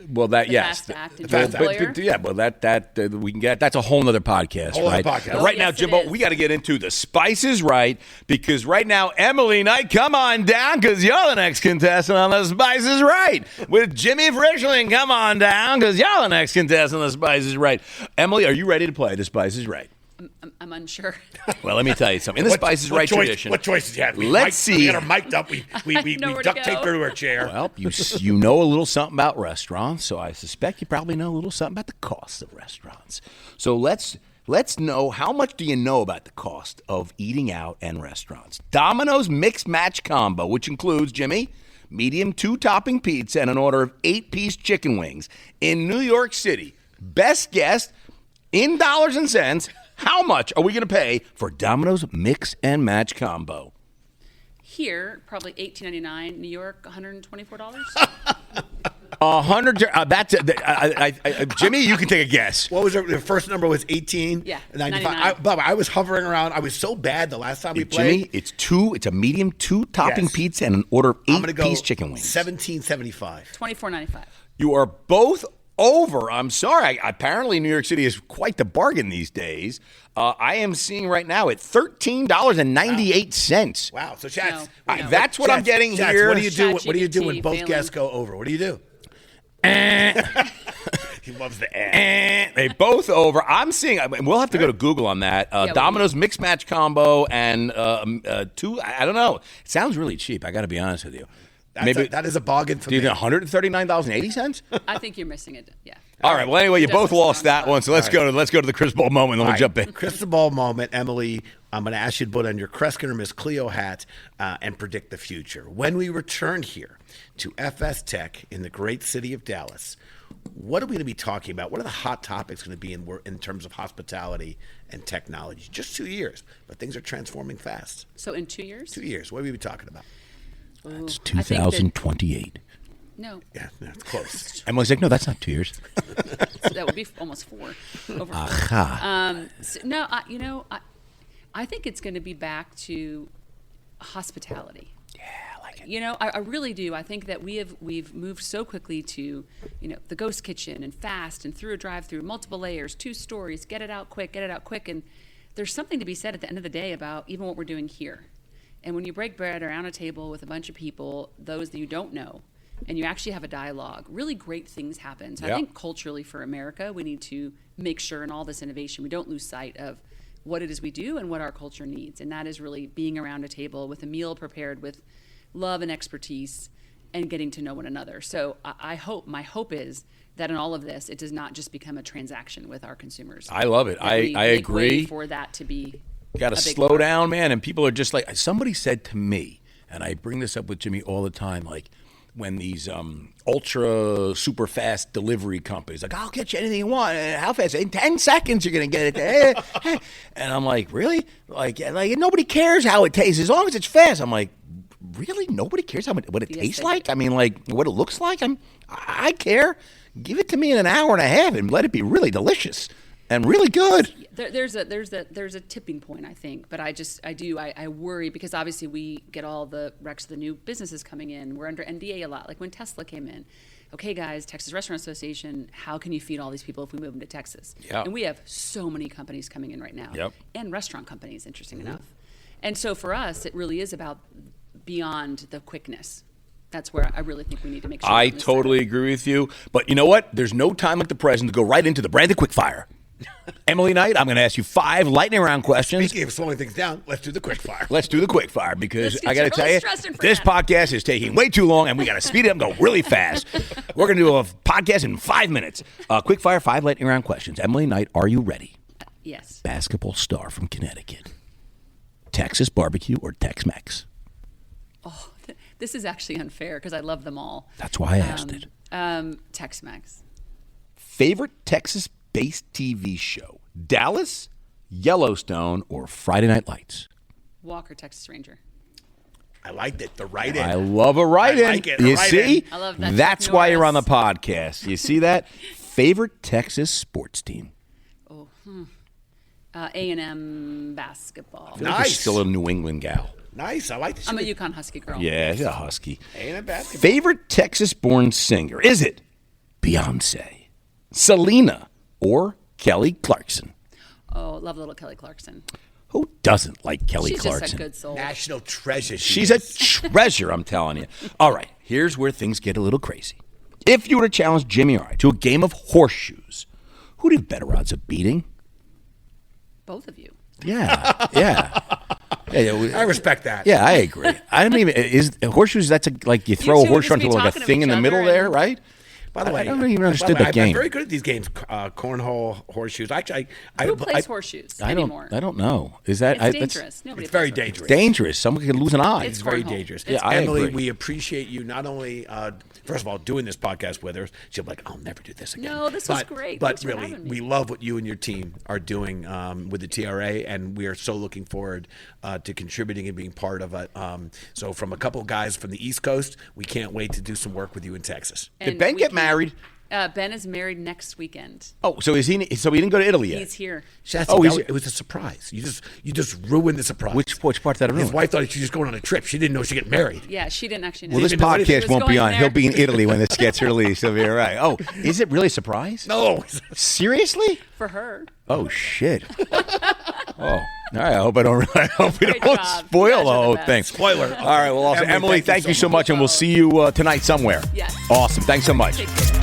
Well, that The yes, FAST Act and FAST Joe Act. Blair. yeah. Well, that we can get. That's a whole nother podcast, Whole right? other podcast. But Oh, right now, yes, it Jimbo, is. we got to get into the Spice is Right, because right now, Emily Knight, come on down, because you're the next contestant on the Spice is Right. With Jimmy Frischling, come on down, because you're the next contestant on the Spice is Right. Emily, are you ready to play the Spice is Right? I'm unsure. Well, let me tell you something. In the Spice is Right tradition, What choices you had? Let's see. We got her mic'd up. We know where to duct taped go. her to her chair. well, you know a little something about restaurants, so I suspect you probably know a little something about the cost of restaurants. So let's know, how much do you know about the cost of eating out and restaurants? Domino's Mix Match Combo, which includes, Jimmy, medium 2-topping pizza and an order of 8-piece chicken wings in New York City. Best guess, in dollars and cents, how much are we going to pay for Domino's Mix and Match Combo? Here, probably $18.99. New York, $124. 100. That's Jimmy. You can take a guess. What was the first number? Was 18? Yeah, 95. Bubba, I was hovering around. I was so bad the last time we Jimmy, played. it's a medium 2-topping Yes. pizza and an order of I'm gonna go 8-piece chicken wings. $17.75. $24.95. You are both over. I'm sorry. Apparently, New York City is quite the bargain these days. I am seeing right now at $13.98. Wow. So, Chats, No. That's what I'm getting Chats, here. What do you do? What do you do when ChatGPT both failing. guests go over? What do you do? He loves the They both over. I'm seeing. We'll have to go to Google on that. we Domino's Mix Match Combo and 2. I don't know. It sounds really cheap. I got to be honest with you. That is a bargain for Do you me. think $139.80? I think you're missing it. Yeah. All right. Well, anyway, you both Definitely lost that strong one. So let's go to the crystal ball moment. Then we'll jump in. Crystal ball moment, Emily. I'm going to ask you to put on your Kreskin or Miss Cleo hat and predict the future. When we return here to FSTEC in the great city of Dallas, what are we going to be talking about? What are the hot topics going to be in terms of hospitality and technology? Just 2 years, but things are transforming fast. So in 2 years? 2 years. What are we be talking about? It's I think that- 2028. No, Yeah, it's close. Emily's like, no, that's not 2 years. that would be almost 4. Over 4. No, I think it's going to be back to hospitality. Yeah, I like it. I really do. I think that we've moved so quickly to, the ghost kitchen and fast and through a drive-through, multiple layers, 2 stories, get it out quick, and there's something to be said at the end of the day about even what we're doing here. And when you break bread around a table with a bunch of people, those that you don't know, and you actually have a dialogue, really great things happen. So Yeah. I think culturally for America, we need to make sure in all this innovation, we don't lose sight of what it is we do and what our culture needs. And that is really being around a table with a meal prepared with love and expertise and getting to know one another. So my hope is that in all of this, it does not just become a transaction with our consumers. I love it. That we I make way agree. for that to be Got to a big slow part. down, man. And people are just like, somebody said to me, and I bring this up with Jimmy all the time, like when these ultra super fast delivery companies, like, I'll get you anything you want. How fast? In 10 seconds, you're going to get it. And I'm like, really? Like nobody cares how it tastes as long as it's fast. I'm like, really? Nobody cares what it Yes, tastes they like? I mean, like what it looks like? I care. Give it to me in an hour and a half and let it be really delicious and really good. There's a tipping point, I think, but I worry because obviously we get all the wrecks of the new businesses coming in. We're under NDA a lot, like when Tesla came in. okay, guys, Texas Restaurant Association, how can you feed all these people if we move them to Texas? Yeah. And we have so many companies coming in right now. Yep. And restaurant companies, interesting enough. And so for us, it really is about beyond the quickness. That's where I really think we need to make sure. I totally agree with you. But you know what? There's no time like the present to go right into the branded quickfire. Emily Knight, I'm going to ask you 5 lightning round questions. Speaking of slowing things down, let's do the quick fire. Let's do the quick fire because This I got to gets tell really you, stressing for this Adam. podcast is taking way too long and we got to speed it up and go really fast. We're going to do a podcast in 5 minutes. Quick fire, 5 lightning round questions. Emily Knight, are you ready? Yes. Basketball star from Connecticut. Texas barbecue or Tex-Mex? Oh, this is actually unfair because I love them all. That's why I asked it. Tex-Mex. Favorite Texas-based TV show? Dallas, Yellowstone, or Friday Night Lights? Walker, Texas Ranger. I liked it. The write-in. I love a write-in. I like it. You Write-in. see? I love that. That's Chuck why you're on the Norris. podcast. You see that? Favorite Texas sports team? A&M basketball. I feel like you're Nice. still a New England gal. Nice. I like this. I'm a Yukon Husky girl. Yeah, you're a Husky. A&M basketball. Favorite Texas-born singer? Is it Beyonce, Selena, or Kelly Clarkson? Oh, love little Kelly Clarkson. Who doesn't like Kelly She's Clarkson? just a good soul. National treasure. She's a treasure, I'm telling you. All right, here's where things get a little crazy. If you were to challenge Jimmy or I to a game of horseshoes, who'd have better odds of beating? Both of you. Yeah, yeah. I respect that. Yeah, I agree. I don't even is horseshoes. That's like you throw You a two horseshoe would just onto be like a talking to thing in each the middle other there, and- right? By the way, I don't even by understood the way, that game. I'm very good at these games. Cornhole, horseshoes. Actually, Who plays horseshoes I anymore? don't know. Is that It's that's dangerous. Nobody It's very plays dangerous. dangerous? Someone could lose an eye. It's Very cornhole. dangerous. It's Yeah, I Emily, agree. we appreciate you not only, first of all, doing this podcast with her. She'll be like, I'll never do this again. No, this was great. But Thanks for really, having me. we love what you and your team are doing with the TRA, and we are so looking forward to contributing and being part of it. So from a couple guys from the East Coast, we can't wait to do some work with you in Texas. Did And Ben we get can- married? Ben is married next weekend. Oh, so is he? So he didn't go to Italy yet. He's here. Shasty, Oh, it was a surprise. You just ruined the surprise. Which part did that His ruin? wife thought she was going on a trip. She didn't know she get married. Yeah, she didn't actually know. Well, this Even though it podcast was won't be going on. there. He'll be in Italy when this gets released. He'll be all right. Oh, is it really a surprise? No. Seriously? For her. Oh shit. Oh, all right. I hope I don't. I hope we Great don't job. spoil You the guys are whole the best. thing. Spoiler. All right. Well, also, Emily, thank you so much, and we'll see you tonight somewhere. Yes. Awesome. Thanks so much. Take care.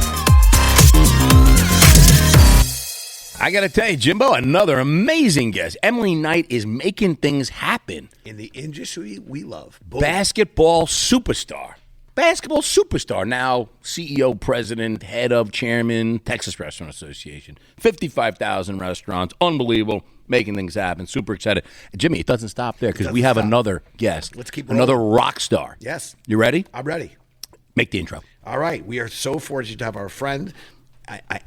I got to tell you, Jimbo, another amazing guest. Emily Knight is making things happen. In the industry we love. Boom. Basketball superstar. Basketball superstar. Now CEO, president, head of chairman, Texas Restaurant Association. 55,000 restaurants. Unbelievable. Making things happen. Super excited. Jimmy, it doesn't stop there because we have stop. another guest. Let's keep another rolling. rock star. Yes. You ready? I'm ready. Make the intro. All right. We are so fortunate to have our friend,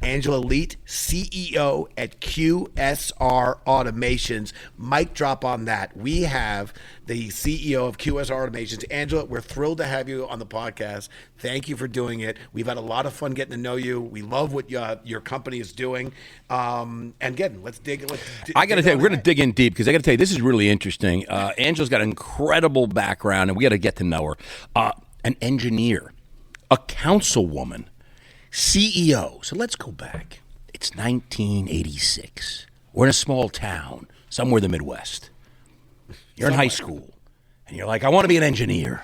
Angela Leet, CEO at QSR Automations. Mic drop on that. We have the CEO of QSR Automations. Angela, we're thrilled to have you on the podcast. Thank you for doing it. We've had a lot of fun getting to know you. We love what your company is doing. And again, let's dig. I got to tell you, we're going to dig in deep because I got to tell you, this is really interesting. Angela's got an incredible background, and we got to get to know her. An engineer, a councilwoman, CEO. So let's go back. It's 1986. We're in a small town, somewhere in the Midwest. You're in high school, and you're like, I want to be an engineer.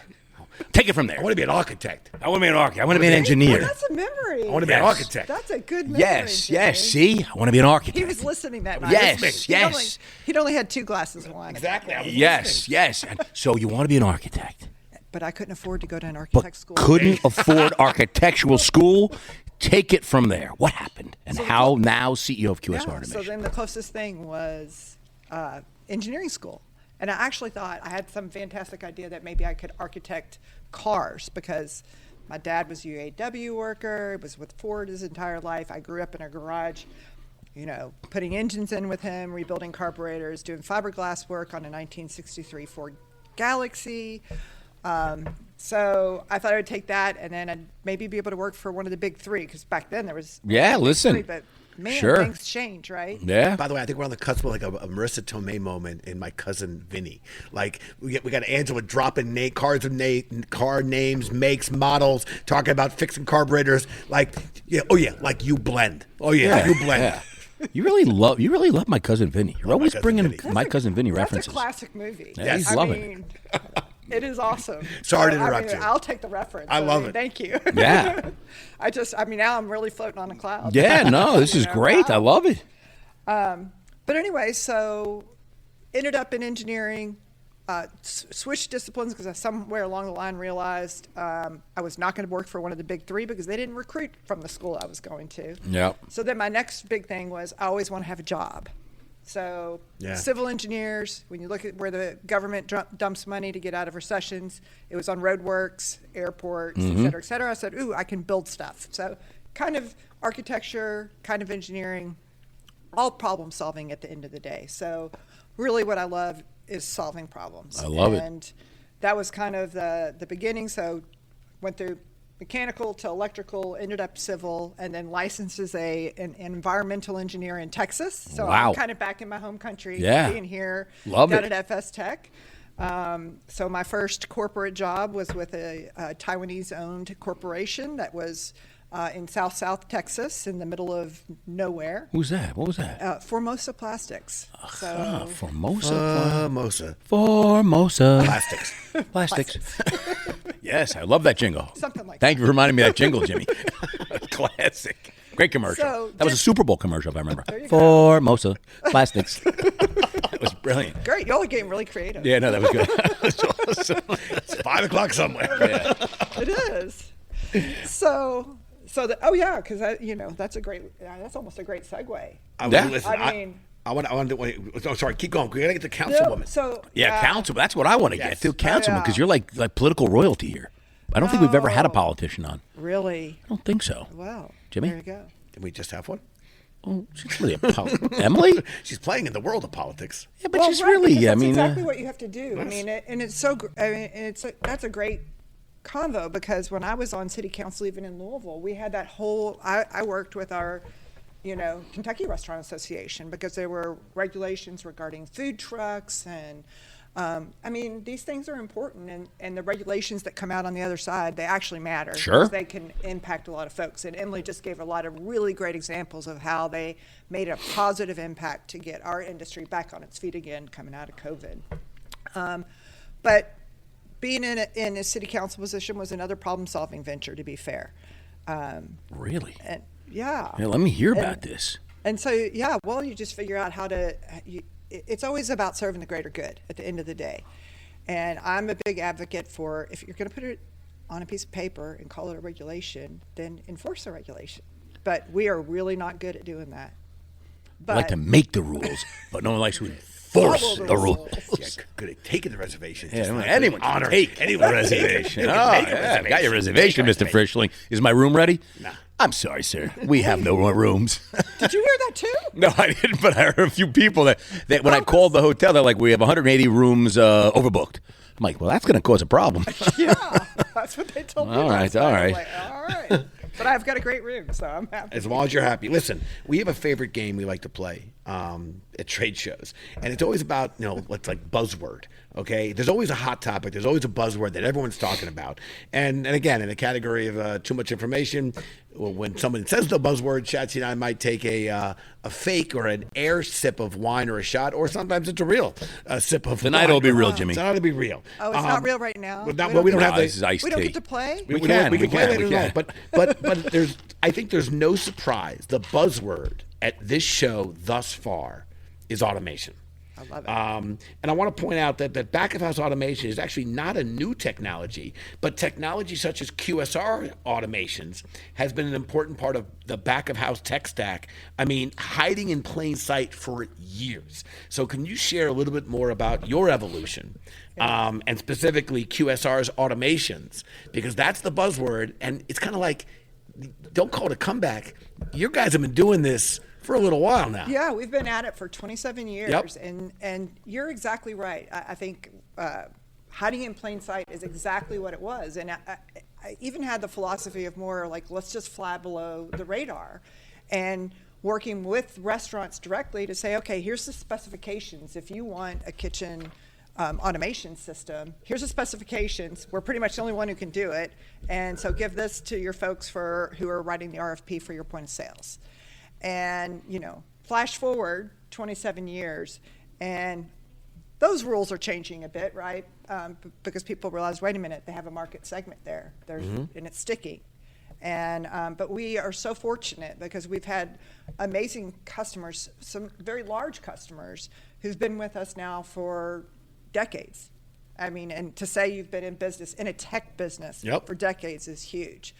Take it from there. I want to be an architect. I want to be an architect. I want to be an engineer. That's a memory. I want to be an Yes. architect. That's a good memory. Yes, Jimmy. yes. See, I want to be an architect. He was listening that night. Yes, He'd yes. Only, he'd only had 2 glasses of wine. Exactly. I was Yes, listening. yes. And so you want to be an architect, But I couldn't afford to go to an but architect school. couldn't afford architectural school. Take it from there. What happened, and how now CEO of QS Yeah, Automation? so then the closest thing was engineering school. And I actually thought I had some fantastic idea that maybe I could architect cars because my dad was a UAW worker, was with Ford his entire life. I grew up in a garage, putting engines in with him, rebuilding carburetors, doing fiberglass work on a 1963 Ford Galaxy. So I thought I would take that and then I'd maybe be able to work for one of the big 3 because back then there was Yeah, only listen. 3, but man, Sure. things change, right? Yeah. By the way, I think we're on the cusp of like a Marissa Tomei moment in My Cousin Vinny. Like we got Angela dropping car names, makes, models, talking about fixing carburetors. Like, like you blend. Oh yeah, you blend. Yeah. You really love My Cousin Vinny. You're always Cousin bringing Vinny. My Cousin Vinny references. That's a classic movie. Yeah, he's loving it. It is awesome. Sorry to So, interrupt you. I'll take the reference. I love it. Thank you. Yeah. now I'm really floating on a cloud. Yeah, no, this is great. I love it. But anyway, so ended up in engineering, switched disciplines because I somewhere along the line realized I was not going to work for one of the big three because they didn't recruit from the school I was going to. Yep. So then my next big thing was I always want to have a job. So civil engineers, when you look at where the government dumps money to get out of recessions, it was on roadworks, airports, et cetera. I said, ooh, I can build stuff. So kind of architecture, kind of engineering, all problem solving at the end of the day. So really what I love is solving problems. I love it. And that was kind of the beginning. So went through mechanical to electrical, ended up civil, and then licensed as an environmental engineer in Texas. So Wow. I'm kind of back in my home country, being here. Love got it. at FSTEC. So my first corporate job was with a Taiwanese-owned corporation that was in South Texas, in the middle of nowhere. Who's that? What was that? Formosa Plastics. So Formosa. Formosa. Plastics. Yes, I love that jingle. Something like Thank you for reminding me of that jingle, Jimmy. Classic. Great commercial. So that was a Super Bowl commercial, if I remember. you go. Formosa Plastics. That was brilliant. Great. Y'all are getting really creative. Yeah, no, that was good. That's awesome. It's 5 o'clock somewhere. Yeah. It is. Because that's almost a great segue. I want to wait. Oh, sorry. Keep going. We gotta get the councilwoman. Yeah, council. That's what I want to get to. Councilman, yeah. because you're like political royalty here. I don't think we've ever had a politician on. Really? I don't think so. Well, Jimmy? there you go. Did we just have one? Oh, she's really Emily? She's playing in the world of politics. Yeah, but Well, she's right, really. because I that's mean, exactly what you have to do. I mean, that's a great convo because when I was on city council, even in Louisville, we had that whole. I worked with our, Kentucky Restaurant Association because there were regulations regarding food trucks and. These things are important, and the regulations that come out on the other side, they actually matter. Sure. Because they can impact a lot of folks. And Emily just gave a lot of really great examples of how they made a positive impact to get our industry back on its feet again coming out of COVID. But being in a city council position was another problem-solving venture, to be fair. really? And yeah. Yeah, let me hear about this. And so, you just figure out how to. It's always about serving the greater good at the end of the day. And I'm a big advocate for if you're going to put it on a piece of paper and call it a regulation, then enforce the regulation. But we are really not good at doing that. I like to make the rules, but no one likes to enforce Follow the rules. Yeah, good at taking the reservation. Yeah, Just not anyone good at can honor take anyone a reservation. Got your reservation, Mr. Frischling. Is my room ready? Nah. I'm sorry, sir. We have no more rooms. Did you hear that too? No, I didn't, but I heard a few people that when I called the hotel, they're like, we have 180 rooms overbooked. I'm like, well, that's going to cause a problem. Yeah, that's what they told me. All right, last night. all I'm right. like, all right. But I've got a great room, so I'm happy. As long as you're happy. Listen, we have a favorite game we like to play at trade shows, and it's always about what's like buzzword. Okay, there's always a hot topic. There's always a buzzword that everyone's talking about. And again, in the category of too much information, when someone says the buzzword, Shatsy and I might take a fake or an air sip of wine or a shot, or sometimes it's a real sip of Tonight wine. it'll be real, Jimmy. Tonight it'll be real. Oh, it's not real right now. We don't have this is the. iced We don't tea. get to play. We can play later we on. can. But I think there's no surprise. The buzzword at this show thus far is automation. I love it. And I want to point out that back of house automation is actually not a new technology, but technology such as QSR automations has been an important part of the back of house tech stack. I mean, hiding in plain sight for years. So can you share a little bit more about your evolution and specifically QSR's automations? Because that's the buzzword, and it's kind of like, don't call it a comeback. You guys have been doing this for a little while now. Yeah, we've been at it for 27 years, Yep. and you're exactly right. I think hiding in plain sight is exactly what it was. And I even had the philosophy of more like, let's just fly below the radar. And working with restaurants directly to say, okay, here's the specifications. If you want a kitchen automation system, here's the specifications. We're pretty much the only one who can do it. And so give this to your folks who are writing the RFP for your point of sales. And, flash forward 27 years, and those rules are changing a bit, right? Because people realize, wait a minute, they have a market segment there, and it's sticky. And but we are so fortunate because we've had amazing customers, some very large customers who've been with us now for decades. I mean, and to say you've been in business, in a tech business for decades is huge.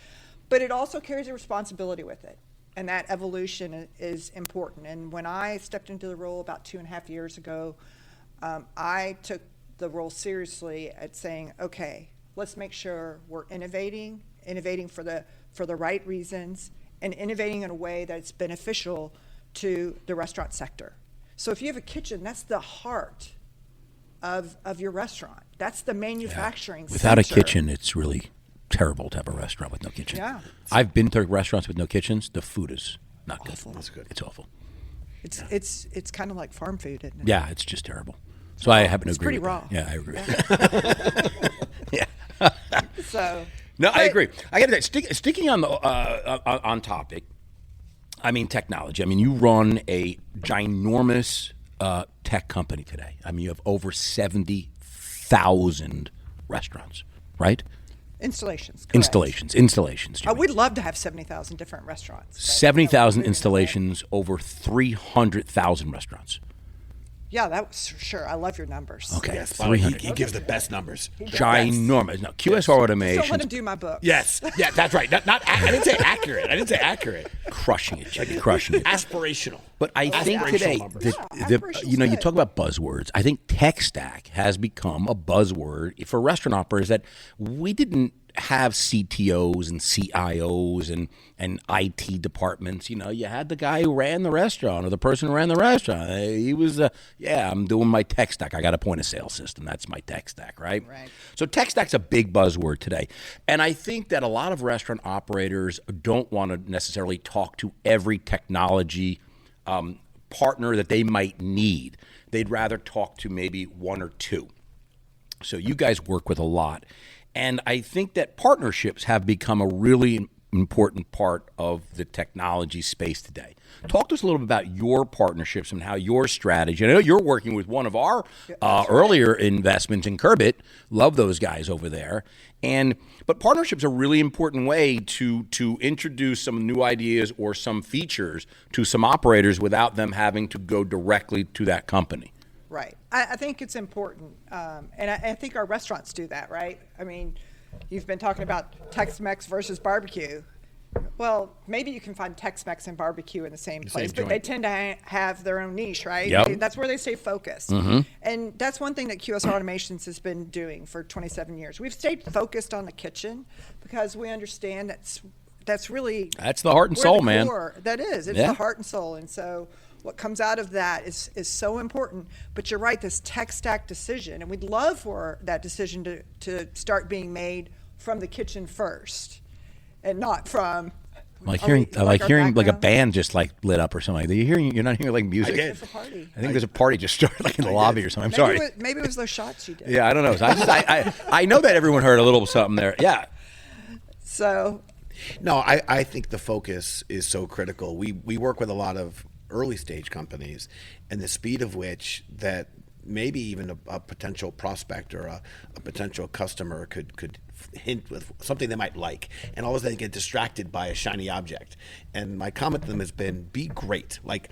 But it also carries a responsibility with it. And that evolution is important. And when I stepped into the role about 2.5 years ago, I took the role seriously at saying, okay, let's make sure we're innovating for the right reasons, and innovating in a way that's beneficial to the restaurant sector. So if you have a kitchen, that's the heart of your restaurant. That's the manufacturing Without a center. kitchen, it's really terrible to have a restaurant with no kitchen. Yeah. I've been to restaurants with no kitchens. The food is not good. That's good. It's awful. It's kind of like farm food, isn't it? Yeah, it's just terrible. So I happen to It's agree pretty with raw. that. Yeah, I agree. Yeah. So No, I agree. I got to say, sticking on the on topic. I mean, technology. I mean, you run a ginormous tech company today. I mean, you have over 70,000 restaurants, right? Installations. Correct. Installations. We'd love to have 70,000 different restaurants. but 70,000 moving installations, over 300,000 restaurants. away. Yeah, that was sure. I love your numbers. Okay, Yes, by the way, 300. he gives the best numbers. Ginormous. Now, QSR Don't automation, let him do my book. Yes, yeah, that's right. I didn't say accurate. crushing it, Jimmy, crushing it. Aspirational. But I think Aspirational today, numbers. aspirational's you good. talk about buzzwords. I think tech stack has become a buzzword for restaurant operators that we didn't have CTOs and CIOs and IT departments. You had the guy who ran the restaurant or the person who ran the restaurant. He was, I'm doing my tech stack. I got a point of sale system. That's my tech stack, right? Right. So tech stack's a big buzzword today. And I think that a lot of restaurant operators don't want to necessarily talk to every technology partner that they might need. They'd rather talk to maybe one or two. So you guys work with a lot. And I think that partnerships have become a really important part of the technology space today. Talk to us a little bit about your partnerships and how your strategy. I know you're working with one of our earlier investments in Curbit. Love those guys over there. But partnerships are a really important way to introduce some new ideas or some features to some operators without them having to go directly to that company. Right. I think it's important. And I think our restaurants do that, right? I mean, you've been talking about Tex-Mex versus barbecue. Well, maybe you can find Tex-Mex and barbecue in the same place, but they tend to have their own niche, right? Yep. That's where they stay focused. And that's one thing that QSR Automations has been doing for 27 years. We've stayed focused on the kitchen because we understand that's really... That's the heart and where soul, the man. core- That is. It's Yeah. the heart and soul. And so what comes out of that is so important. But you're right, this tech stack decision, and we'd love for that decision to start being made from the kitchen first and not from... I like hearing our like a background? band just like lit up or something. You're not hearing like music. I did. It's a party. I think there's a party just started like in the lobby or something. I'm sorry. Maybe it was those shots you did. Yeah, I don't know. I know that everyone heard a little something there. Yeah. So No, I think the focus is so critical. We work with a lot of early stage companies, and the speed of which that maybe even a potential prospect or a potential customer could hint with something they might like, and all of a sudden get distracted by a shiny object. And my comment to them has been, be great. Like,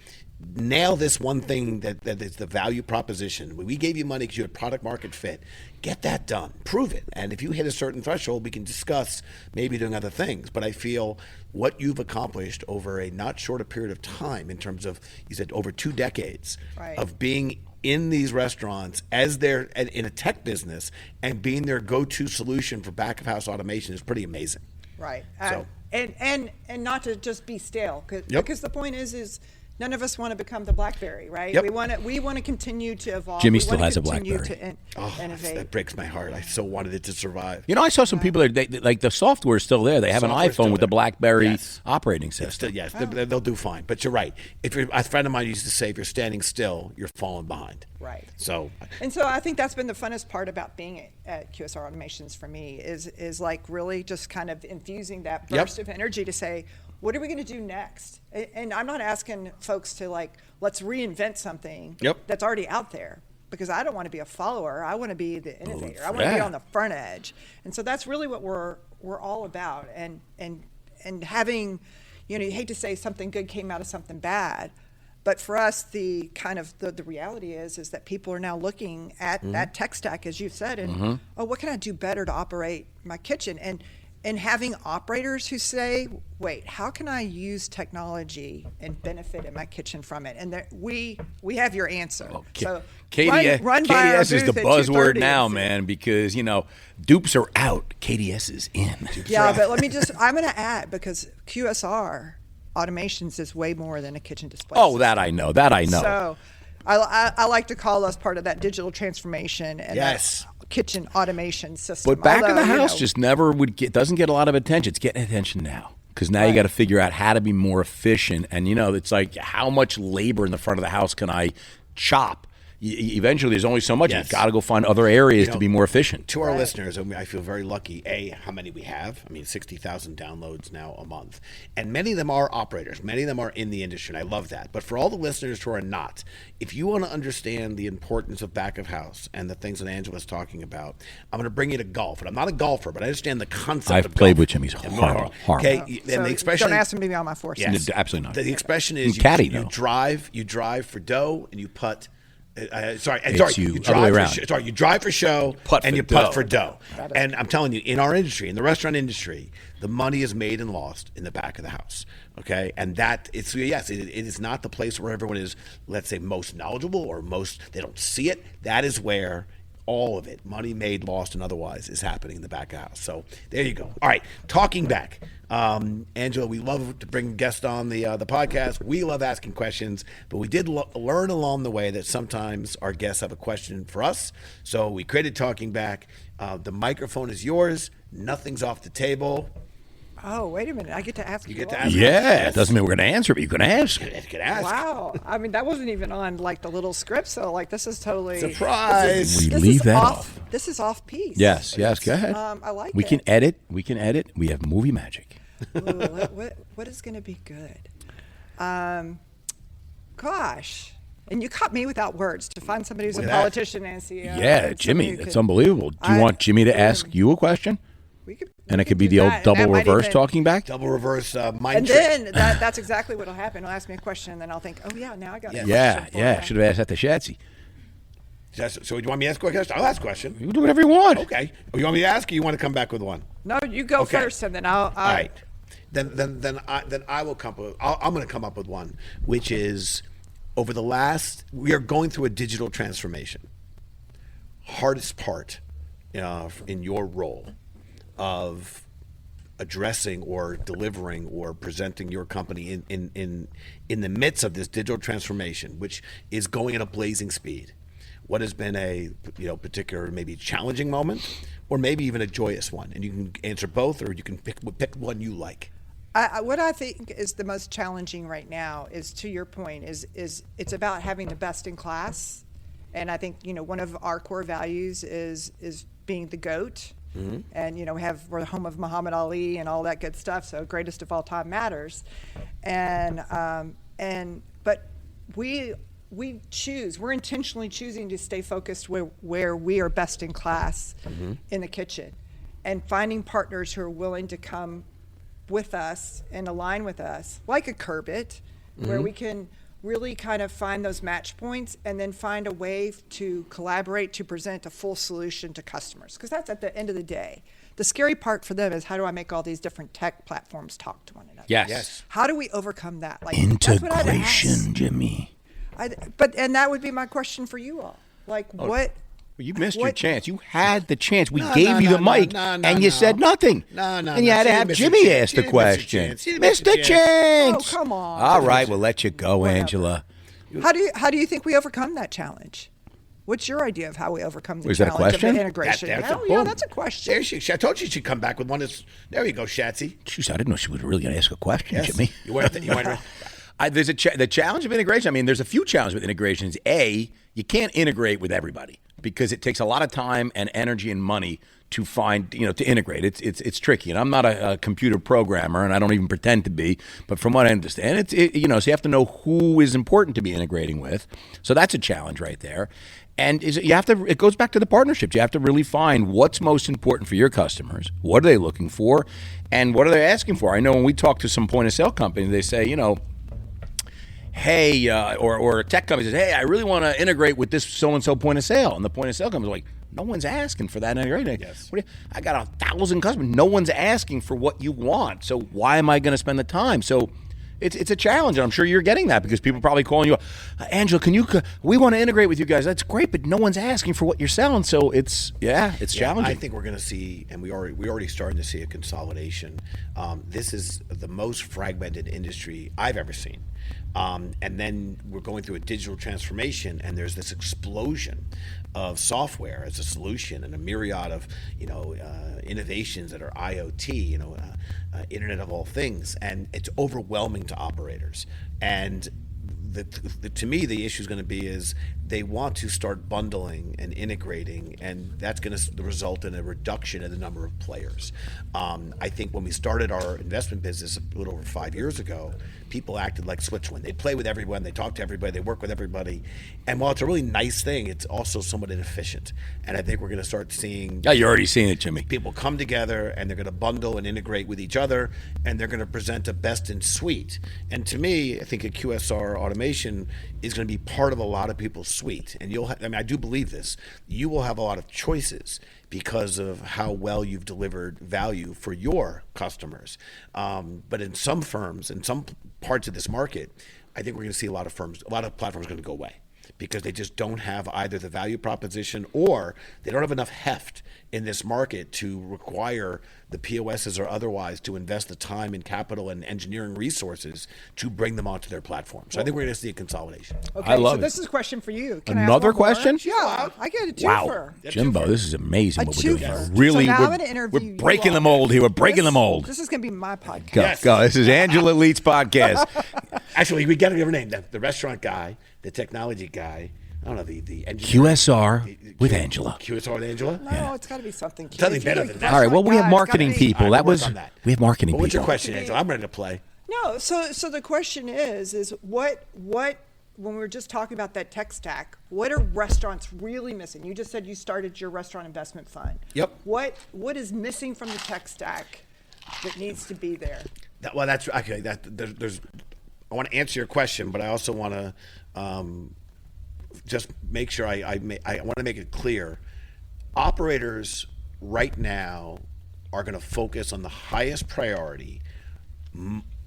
nail this one thing that is the value proposition. We gave you money because you had product market fit. Get that done. Prove it. And if you hit a certain threshold, we can discuss maybe doing other things. But I feel what you've accomplished over a not short a period of time in terms of, you said over 2 decades Right. of being in these restaurants as they're in a tech business and being their go-to solution for back of house automation is pretty amazing. right. So- And not to just be stale, Yep. because the point is none of us want to become the BlackBerry, right? Yep. We want to continue to evolve. Jimmy We still wanna has a continue BlackBerry. to innovate. That breaks my heart. I so wanted it to survive. You know, I saw some people that like the software is still there. They have an Software's still iPhone with the there. BlackBerry Yes. operating system. Still, yes, they'll do fine. But you're right. A friend of mine used to say, if you're standing still, you're falling behind. Right. So, And so I think that's been the funnest part about being at QSR Automations for me is like really just kind of infusing that burst of energy to say, what are we going to do next? And I'm not asking folks to like, let's reinvent something that's already out there, because I don't want to be a follower. I want to be the innovator. I want to be on the front edge. And so that's really what we're all about. And having, you know, you hate to say something good came out of something bad, but for us, the kind of the reality is that people are now looking at that tech stack, as you said, and oh, what can I do better to operate my kitchen? And having operators who say, wait, how can I use technology and benefit in my kitchen from it? And we have your answer. So run by our KDS is the booth at buzzword 2:30 now, and see. man, because, you know, dupes are out. KDS is in. Yeah, but I'm going to add, because QSR Automations is way more than a kitchen display Oh, system. that I know. So I like to call us part of that digital transformation and Yes. that kitchen automation system. But back of the Although, you house know, just never doesn't get a lot of attention. It's getting attention now. Because now you got to figure out how to be more efficient. And, you know, it's like, how much labor in the front of the house can I chop? Eventually, there's only so much. Yes. You've got to go find other areas to be more efficient. to our listeners, I mean, I feel very lucky, how many we have. I mean, 60,000 downloads now a month. And many of them are operators. Many of them are in the industry, and I love that. But for all the listeners who are not, if you want to understand the importance of back of house and the things that Angela's talking about, I'm going to bring you to golf. And I'm not a golfer, but I understand the concept I've of played golf. with Jimmy. He's horrible. Okay, so and the expression... don't ask him to be on my force. Yes. Absolutely not. The expression is Caddy, you though. drive for dough and you putt. Sorry, you you other way drive around. you drive for show Putt and for you dough. putt for dough. And I'm telling you, in our industry, in the restaurant industry, the money is made and lost in the back of the house. Okay, and that it is not the place where everyone is, let's say, most knowledgeable or they don't see it. That is where all of it, money made, lost, and otherwise, is happening in the back of the house. So there you go. All right, talking back. Angela, we love to bring guests on the podcast. We love asking questions, but we did learn along the way that sometimes our guests have a question for us. So we created Talking Back. The microphone is yours. Nothing's off the table. Oh, wait a minute. I get to ask you. get to all. ask. Yeah, it doesn't mean we're going to answer, but you can ask. You can ask. Wow. I mean, that wasn't even on like the little script. So like, this is totally Surprise. We this leave is that off. off. This is off piece. Yes, go ahead. I like We it. can edit. We have movie magic. Ooh, what is going to be good? Gosh. And you caught me without words to find somebody who's a politician and CEO. Yeah, and Jimmy, somebody who it's could- unbelievable. Do you want Jimmy to ask you a question? we could- And we it could could be do the old that, and double that might reverse even- talking back? Double reverse mind And trick. then that's exactly what will happen. He'll ask me a question, and then I'll think, oh, yeah, now I got a question for Yeah. you. Should have asked that to Shatsy. So do you want me to ask a question? I'll ask a question. You can do whatever you want. Okay. You want me to ask, or you want to come back with one? No, you go Okay. first, and then I'll. All right. Then I will come up. I'm going to come up with one, which is we are going through a digital transformation. Hardest part in your role of addressing or delivering or presenting your company in the midst of this digital transformation, which is going at a blazing speed. What has been a particular maybe challenging moment, or maybe even a joyous one? And you can answer both, or you can pick one you like. What I think is the most challenging right now is, to your point, is it's about having the best in class, and I think one of our core values is being the GOAT, and we're the home of Muhammad Ali and all that good stuff. So greatest of all time matters, but we're intentionally choosing to stay focused where we are best in class in the kitchen, and finding partners who are willing to come with us and align with us, like a Curbit, where we can really kind of find those match points and then find a way to collaborate to present a full solution to customers. Because that's at the end of the day. The scary part for them is, how do I make all these different tech platforms talk to one another? Yes. How do we overcome that? Like, that's what I'd ask. Integration, Jimmy. And that would be my question for you all. Like, what You missed your What- chance. You had the chance. We No, gave no, you no, the mic, no, no, and you no. said nothing. No, And you had to she have didn't miss Jimmy her ask chance. the She didn't miss her question. chance. She didn't Missed miss the her chance. chance. Oh, come on. All right, we'll let you go, Whatever. Angela. How do you think we overcome that challenge? What's your idea of how we overcome the Is that a challenge of question? the integration? That's a Oh, yeah, boom. that's a question. There I told you she'd come back with one that's, there you go, Shatsy. Jeez, I didn't know she was really going to ask a question, Yes. Jimmy. You weren't, There's the challenge of integration. I mean, there's a few challenges with integrations. A, you can't integrate with everybody because it takes a lot of time and energy and money to find, to integrate. It's tricky. And I'm not a computer programmer, and I don't even pretend to be. But from what I understand, so you have to know who is important to be integrating with. So that's a challenge right there. And it goes back to the partnerships. You have to really find what's most important for your customers. What are they looking for? And what are they asking for? I know when we talk to some point of sale company, they say, hey, or a tech company says, hey, I really want to integrate with this so-and-so point of sale. And the point of sale company is like, no one's asking for that integration. Yes. I got 1,000 customers. No one's asking for what you want. So why am I going to spend the time? So it's a challenge, and I'm sure you're getting that because people are probably calling you, Angela, we want to integrate with you guys. That's great, but no one's asking for what you're selling. So it's challenging. I think we're going to see, and we already starting to see a consolidation. This is the most fragmented industry I've ever seen. And then we're going through a digital transformation, and there's this explosion of software as a solution and a myriad of innovations that are IoT, Internet of all things, and it's overwhelming to operators. And to me, the issue is going to be is they want to start bundling and integrating, and that's going to result in a reduction in the number of players. I think when we started our investment business a little over 5 years ago, people acted like Switzerland. They play with everyone, they talk to everybody, they work with everybody. And while it's a really nice thing, it's also somewhat inefficient. And I think we're going to start seeing... Yeah, you're already seeing it, Jimmy. People come together and they're going to bundle and integrate with each other, and they're going to present a best in suite. And to me, I think a QSR automation is going to be part of a lot of people's suite. And I do believe this. You will have a lot of choices because of how well you've delivered value for your customers. But in some firms, in some parts of this market, I think we're going to see a lot of platforms going to go away because they just don't have either the value proposition or they don't have enough heft in this market to require the POSs or otherwise to invest the time and capital and engineering resources to bring them onto their platform. So I think we're going to see a consolidation. Okay, I love so this it. is a question for you. Can I ask Another one more? question? Yeah, I get a twofer. Wow, Jimbo, this is amazing A what we're doing twofer. here. Really, So now I'm we're, gonna interview we're you breaking all. the mold here. We're breaking the mold. This is going to be my podcast. Go, Yes. go. This is Angela Leet's podcast. Actually, we got to give her name. The restaurant guy, the technology guy. I don't know, the engineer. QSR with Angela. QSR with Angela? No, it's got to be something cute. Something If you're better the than that. All right, well, we have restaurant guy, it's marketing gotta be- people. All right, That we'll was work on that. we have marketing Well, what's your people. question, Angela? I'm ready to play. No, so the question is what when we were just talking about that tech stack, what are restaurants really missing? You just said you started your restaurant investment fund. Yep. What is missing from the tech stack that needs to be there? That's okay. I want to answer your question, but I also want to just make sure I want to make it clear. Operators right now are going to focus on the highest priority,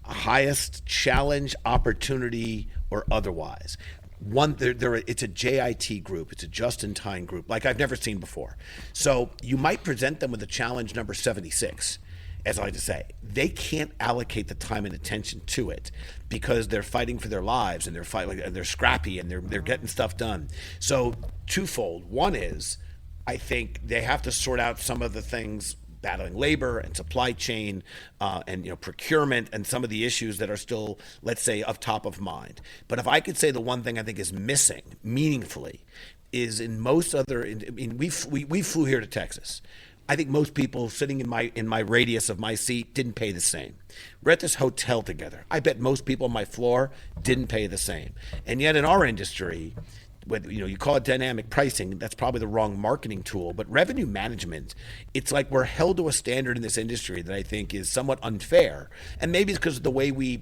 highest challenge, opportunity, or otherwise. It's a JIT group. It's a just-in-time group like I've never seen before. So you might present them with a challenge number 76. As I like to say, they can't allocate the time and attention to it because they're fighting for their lives and they're scrappy and they're getting stuff done. So twofold. One is, I think they have to sort out some of the things, battling labor and supply chain and procurement and some of the issues that are still, let's say, up top of mind. But if I could say the one thing I think is missing meaningfully is in most other, we flew here to Texas. I think most people sitting in my radius of my seat didn't pay the same. We're at this hotel together. I bet most people on my floor didn't pay the same. And yet in our industry, whether you call it dynamic pricing, that's probably the wrong marketing tool. But revenue management, it's like we're held to a standard in this industry that I think is somewhat unfair. And maybe it's because of the way we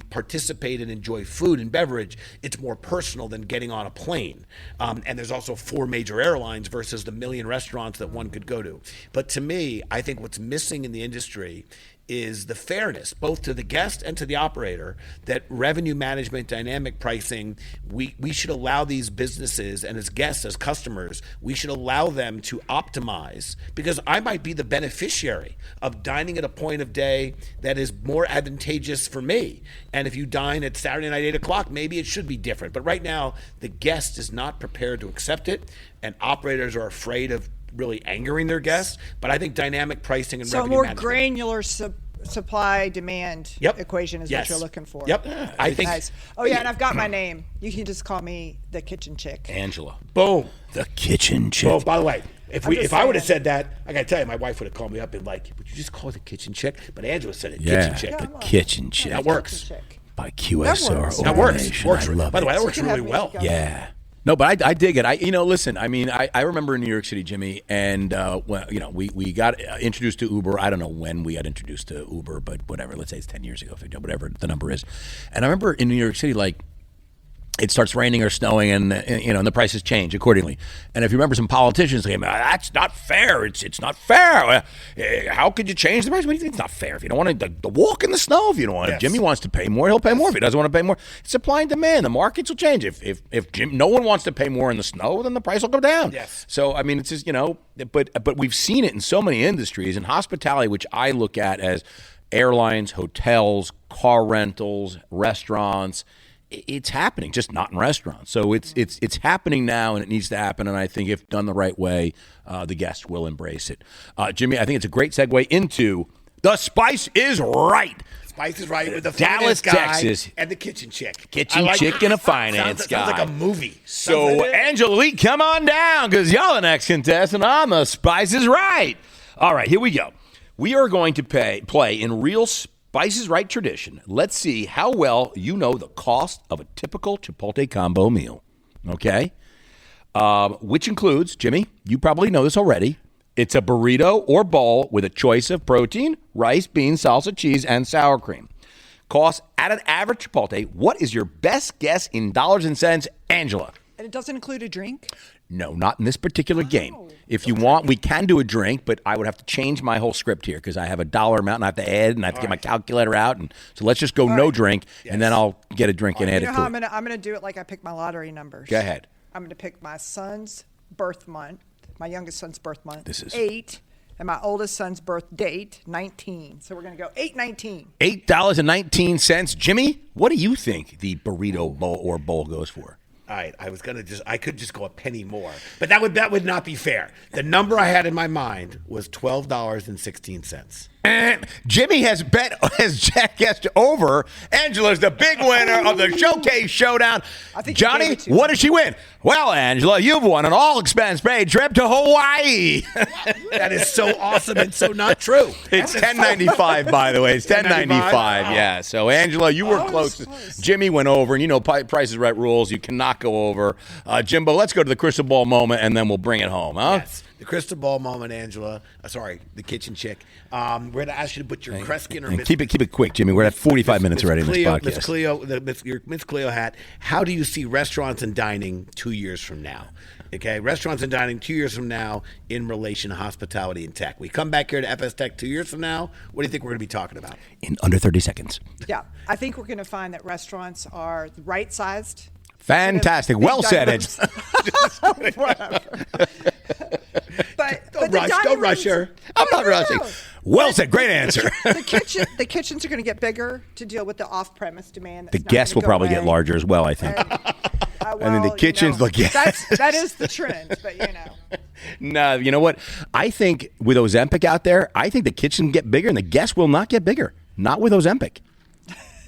participate and enjoy food and beverage. It's more personal than getting on a plane. And there's also 4 major airlines versus the million restaurants that one could go to. But to me, I think what's missing in the industry is the fairness, both to the guest and to the operator, that revenue management, dynamic pricing, we should allow these businesses, and as guests, as customers, we should allow them to optimize, because I might be the beneficiary of dining at a point of day that is more advantageous for me. And if you dine at Saturday night, 8 o'clock, maybe it should be different. But right now, the guest is not prepared to accept it, and operators are afraid of really angering their guests. But I think dynamic pricing and So a revenue more management. granular supply demand equation is what you're looking for. Yep. I think. Nice. Oh yeah, and I've got my name. You can just call me the kitchen chick. Angela. Boom. The kitchen chick. Oh, by the way, if I would have saying. said that, I gotta tell you, my wife would have called me up and like, would you just call it the kitchen chick? But Angela said it, Yeah. kitchen chick. Yeah, The well, kitchen chick. That works. Kitchen chick. By QSR. That works. Organization. Works. I love By the way, it. that works You can have really me well. go. Yeah. No, but I dig it. Listen, I mean, I remember in New York City, Jimmy, and we got introduced to Uber. I don't know when we got introduced to Uber, but whatever. Let's say it's 10 years ago, whatever the number is. And I remember in New York City, like, it starts raining or snowing, and the prices change accordingly. And if you remember, some politicians saying, "That's not fair. It's not fair. How could you change the price? What do you think? It's not fair. If you don't want to walk in the snow, if you don't want to, Yes. Jimmy wants to pay more, he'll pay more. If he doesn't want to pay more, it's supply and demand. The markets will change. If no one wants to pay more in the snow, then the price will go down. Yes. So I mean, it's just but we've seen it in so many industries, in hospitality, which I look at as airlines, hotels, car rentals, restaurants. It's happening, just not in restaurants. So it's happening now, and it needs to happen. And I think if done the right way, the guests will embrace it. Jimmy, I think it's a great segue into The Spice is Right. Spice is Right with the Dallas, finance guy Texas. and the kitchen chick. Kitchen chick and a finance guy. Sounds like a movie. So, Sounds like it. Angela, Leet, come on down, because y'all the next contestant on The Spice is Right. All right, here we go. We are going to play in real Spice is Right tradition. Let's see how well you know the cost of a typical Chipotle combo meal. Okay? Which includes, Jimmy, you probably know this already. It's a burrito or bowl with a choice of protein, rice, beans, salsa, cheese, and sour cream. Cost at an average Chipotle. What is your best guess in dollars and cents, Angela? And it doesn't include a drink? No, not in this particular game. If you want, we can do a drink, but I would have to change my whole script here because I have a dollar amount and I have to add and I have to get my calculator out. And so let's just go no drink, and then I'll get a drink and add You it know to how it. I'm gonna do it like I pick my lottery numbers. Go ahead. I'm gonna pick my son's birth month, my youngest son's birth month. This is 8, and my oldest son's birth date 19. So we're gonna go 8.19. $8.19. Jimmy, what do you think the burrito bowl goes for? All right, I could just go a penny more, but that would not be fair. The number I had in my mind was $12.16. Jimmy has guessed over. Angela's the big winner of the Showcase Showdown. I think you Johnny, gave it to what me. did she win? Well, Angela, you've won an all-expense-paid trip to Hawaii. That is so awesome and so not true. It's $10.95, by the way. It's $10.95. Yeah. So, Angela, you were close. Jimmy went over, and you know Price is Right rules. You cannot go over. Jimbo, let's go to the crystal ball moment, and then we'll bring it home, huh? Yes. The crystal ball moment, Angela. Sorry, the kitchen chick. We're going to ask you to put your Kreskin or And Miss keep it quick, Jimmy. We're at 45 minutes already in this podcast. Miss Cleo hat. How do you see restaurants and dining 2 years from now? Okay, restaurants and dining 2 years from now in relation to hospitality and tech. We come back here to FSTEC 2 years from now. What do you think we're going to be talking about? In under 30 seconds. Yeah, I think we're gonna find that restaurants are the right sized. Fantastic. Well said, diverse. Whatever. But the dining Don't rush rooms- her. I'm not No. rushing. Well said. Great answer. The kitchens are going to get bigger to deal with the off-premise demand. The guests will probably get larger as well, I think. And, the kitchens look- that is the trend, but you know. No, you know what? I think with Ozempic out there, I think the kitchen get bigger and the guests will not get bigger. Not with Ozempic.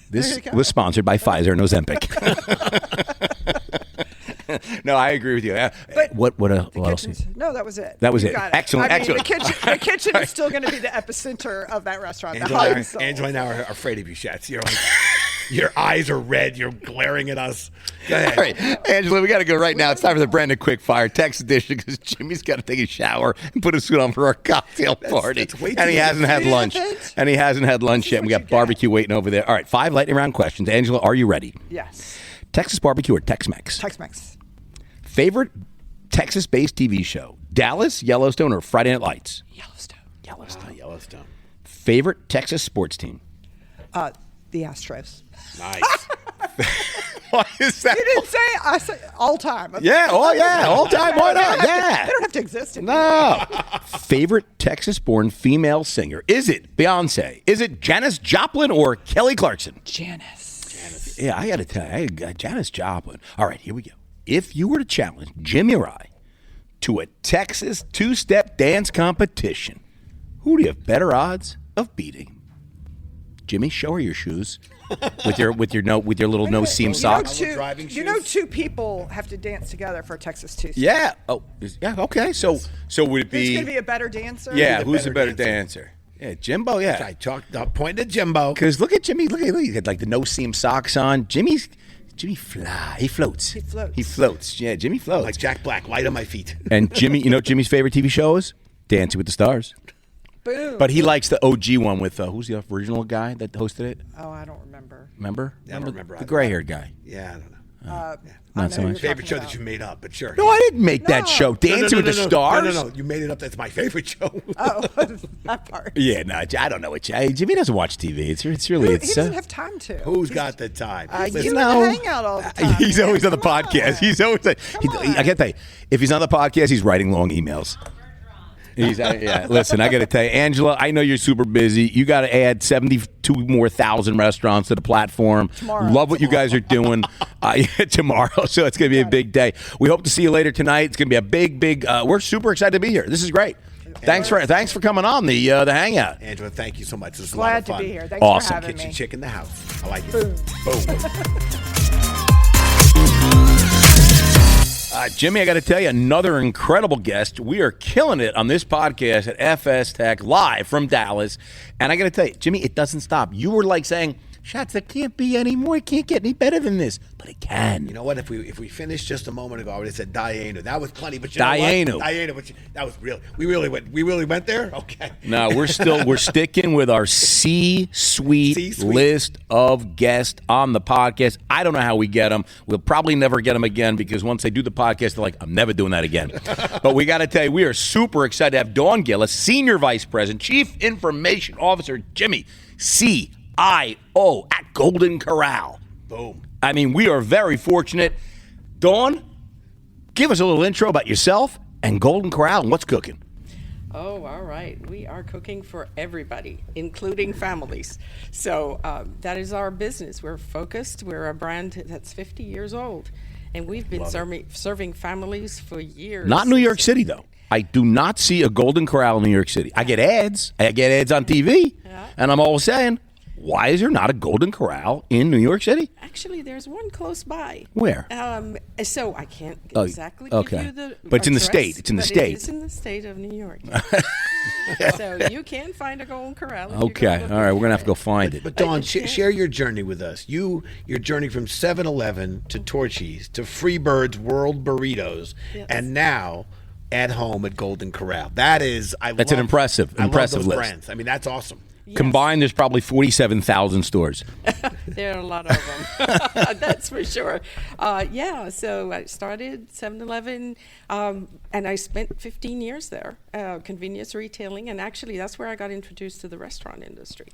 This you go. was sponsored by Pfizer and Ozempic. No, I agree with you. But What else? Kitchens, no, that was it. That was You it. got Excellent, I mean, excellent. The kitchen is still going to be the epicenter of that restaurant. Angela and I are afraid of you, Shats. You're like, your eyes are red. You're glaring at us. Go ahead. All right, Angela, we got to go right now. It's time for the Brandon Quickfire text edition because Jimmy's got to take a shower and put a suit on for our cocktail party. that's way And he too hasn't had lunch. And he hasn't had lunch yet. We got barbecue waiting over there. All right, 5 lightning round questions. Angela, are you ready? Yes. Texas barbecue or Tex-Mex? Tex-Mex. Favorite Texas-based TV show? Dallas, Yellowstone, or Friday Night Lights? Yellowstone. Yellowstone. Favorite Texas sports team? The Astros. Nice. Why is that? You didn't say it. I said all time. Yeah, all time. Why not? Yeah. They don't have to exist anymore. No. Favorite Texas-born female singer? Is it Beyonce? Is it Janis Joplin or Kelly Clarkson? Janice. Yeah, I got to tell you, Janis Joplin. All right, here we go. If you were to challenge Jimmy or I to a Texas two-step dance competition, who do you have better odds of beating? Jimmy, show her your shoes with your little no seam socks. You know, two people have to dance together for a Texas two-step. Yeah. Oh, yeah. Okay. So would it be? Who's going to be a better dancer? Yeah. Who's a better dancer? Yeah, Jimbo. Yeah. I talked up, pointed to Jimbo. Because look at Jimmy. Look. He had like the no seam socks on. Jimmy fly. He floats. He floats. Yeah. Jimmy floats. Like Jack Black, light on my feet. And Jimmy, you know, Jimmy's favorite TV show is Dancing with the Stars. Boom. But he likes the OG one with who's the original guy that hosted it? Oh, I don't remember. Remember? I don't remember. The gray-haired guy. Yeah, I don't know. Not so much. Favorite show that you made up, but sure. No, I didn't make that No. show. Dancing with the Stars. No. You made it up. That's my favorite show. Oh, that part. Yeah, no, I don't know what Jimmy doesn't watch TV. It's really He doesn't have time to. Who's got the time? You know, hang out all the time. He's always on the Come podcast. on. He's always like, I gotta tell you, if he's on the podcast, he's writing long emails. Listen, I got to tell you, Angela, I know you're super busy. You got to add 72,000 more restaurants to the platform. Tomorrow. Love what you guys are doing tomorrow. So it's going to be a big day. We hope to see you later tonight. It's going to be a big. We're super excited to be here. This is great. Thanks for coming on the Hangout. Angela, thank you so much. This is Glad a lot of fun. to be here. Thanks Awesome. for having Kitchen me. chick in the house. I like it. Boom. Boom. Jimmy, I got to tell you, another incredible guest. We are killing it on this podcast at FSTEC live from Dallas. And I got to tell you, Jimmy, it doesn't stop. You were like saying, Shots, there can't be any more. It can't get any better than this. But it can. You know what? If we finished just a moment ago, I would have said Diana. That was plenty. But you Diana. know what? Diana. But that was real. We really went there? Okay. No, we're sticking with our C-suite list of guests on the podcast. I don't know how we get them. We'll probably never get them again because once they do the podcast, they're like, I'm never doing that again. But we got to tell you, we are super excited to have Dawn Gillis, Senior Vice President, Chief Information Officer, Jimmy, CIO at Golden Corral. Boom. I mean, we are very fortunate. Dawn, give us a little intro about yourself and Golden Corral and what's cooking. Oh, all right. We are cooking for everybody, including families. So that is our business. We're focused. We're a brand that's 50 years old, and we've been serving families for years. Not New York City, though. I do not see a Golden Corral in New York City. I get ads. I get ads on TV, and I'm always saying, why is there not a Golden Corral in New York City? Actually, there's one close by. Where? So I can't exactly give you the But it's in the address, state. It's in the but state. It is in the state of New York. So you can find a Golden Corral. if you Okay. go look All right. We're going to have to go for find it. But Dawn, share your journey with us. Your journey from 7-Eleven to Torchy's to Freebird's World Burritos, and now at home at Golden Corral. That's an impressive love those list. brands. I mean, that's awesome. Yes. Combined, there's probably 47,000 stores. There are a lot of them. That's for sure. So I started 7-Eleven, and I spent 15 years there, convenience retailing, and actually that's where I got introduced to the restaurant industry,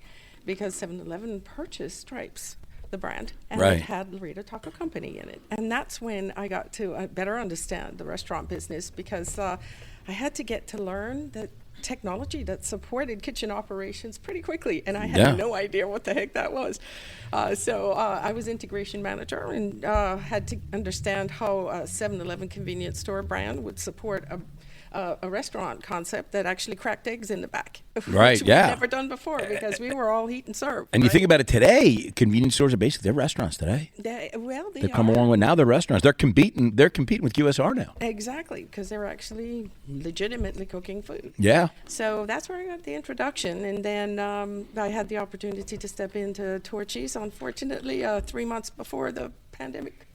because 7-Eleven purchased Stripes, the brand, and Right. it had Laredo Taco Company in it. And that's when I got to better understand the restaurant business, because I had to get to learn that technology that supported kitchen operations pretty quickly, and I had no idea what the heck that was. So I was integration manager and had to understand how a 7-Eleven convenience store brand would support a restaurant concept that actually cracked eggs in the back. Right, which yeah. we'd never done before, because we were all heat and serve. And you right? think about it today, convenience stores are basically they're restaurants today. They've They've come along with now they're restaurants. They're competing with QSR now. Exactly, because they're actually legitimately cooking food. Yeah. So that's where I got the introduction, and then I had the opportunity to step into Torchy's, unfortunately, 3 months before the pandemic.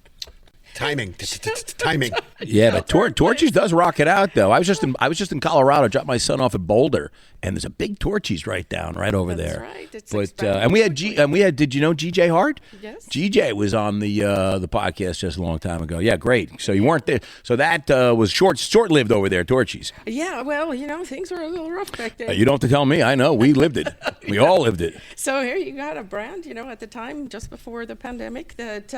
Timing. Yeah, but Torchy's does rock it out though. I was just in Colorado, dropped my son off at Boulder, and there's a big Torchy's right over That's there. right. It's But expanding and we had quickly. did you know GJ Hart? Yes. GJ was on the podcast just a long time ago. Yeah, great. So you weren't there. So that was short-lived over there, Torchy's. Yeah, well, things were a little rough back then. You don't have to tell me. I know. We lived it. We all lived it. So here you got a brand, at the time, just before the pandemic, that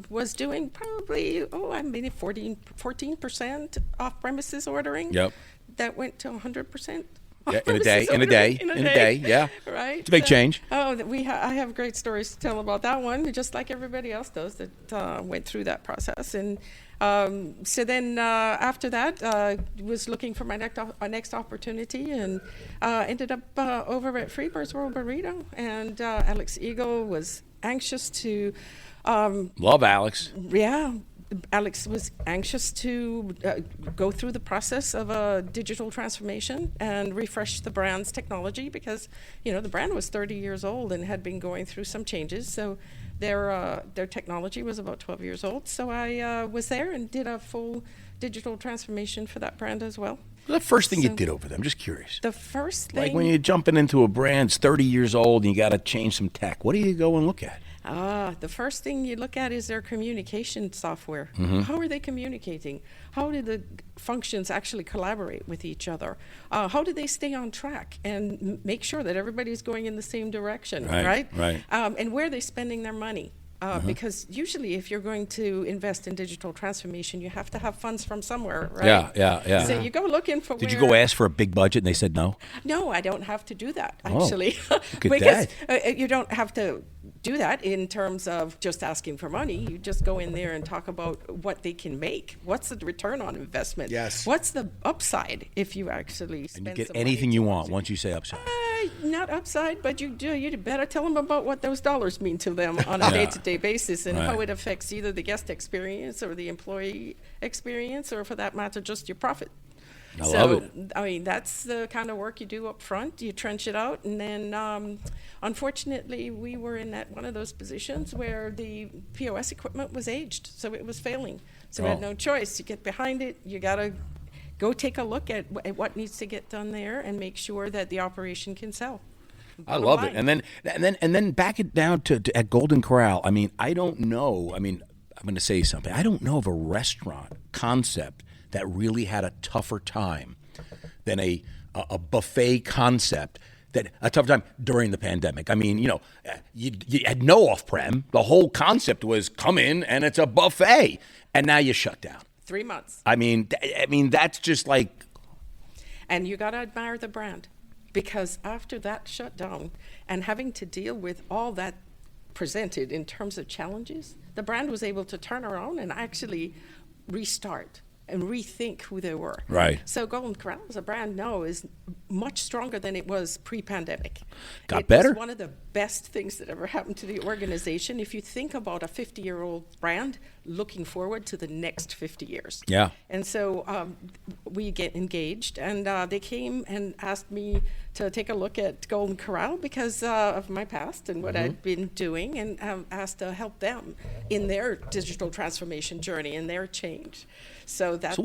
was doing probably, 14% off-premises ordering. Yep. That went to 100%. Yeah, in a day, yeah. Right. It's a big change. Oh, I have great stories to tell about that one, just like everybody else does that went through that process. And so then after that, was looking for my next opportunity, and ended up over at Freebird's World Burrito. And Alex Eagle was anxious to. Love Alex. Yeah. Alex was anxious to go through the process of a digital transformation and refresh the brand's technology, because the brand was 30 years old and had been going through some changes. So their technology was about 12 years old. So I was there and did a full digital transformation for that brand as well. What's the first thing you did over there? I'm just curious. The first thing, Like when you're jumping into a brand, it's 30 years old, and you got to change some tech. What do you go and look at? the first thing you look at is their communication software. Mm-hmm. How are they communicating? How do the functions actually collaborate with each other? How do they stay on track and make sure that everybody's going in the same direction, right? Right. And where are they spending their money? Because usually if you're going to invest in digital transformation, you have to have funds from somewhere, right? Yeah. So you go looking for Did you where- go ask for a big budget and they said no? No, I don't have to do that, Oh, actually. look at Because that. you don't have to do that in terms of just asking for money. You just go in there and talk about what they can make. What's the return on investment? Yes. What's the upside if you actually spend And you get some anything money you towards want it? once you say upside. Not upside, but you better tell them about what those dollars mean to them on a day-to-day basis and how Right. it affects either the guest experience or the employee experience, or for that matter, just your profit. I love it. I mean, that's the kind of work you do up front. You trench it out, and then unfortunately, we were in one of those positions where the POS equipment was aged, so it was failing. So we had Oh. no choice. You get behind it. You got to go take a look at what needs to get done there and make sure that the operation can sell. I Bottom love it. line. And then back it down to at Golden Corral. I mean, I don't know. I mean, I'm going to say something. I don't know of a restaurant concept that really had a tougher time than a buffet concept. That a tougher time during the pandemic. I mean, you had no off-prem. The whole concept was come in and it's a buffet, and now you shut down. 3 months. I mean, that's just like. And you got to admire the brand, because after that shutdown and having to deal with all that presented in terms of challenges, the brand was able to turn around and actually restart and rethink who they were. Right. So Golden Corral as a brand now is much stronger than it was pre-pandemic. Got better? It was one of the best things that ever happened to the organization. If you think about a 50-year-old brand looking forward to the next 50 years. Yeah. And so we get engaged, and they came and asked me to take a look at Golden Corral because of my past and what I'd been doing, and asked to help them in their digital transformation journey and their change. So that's So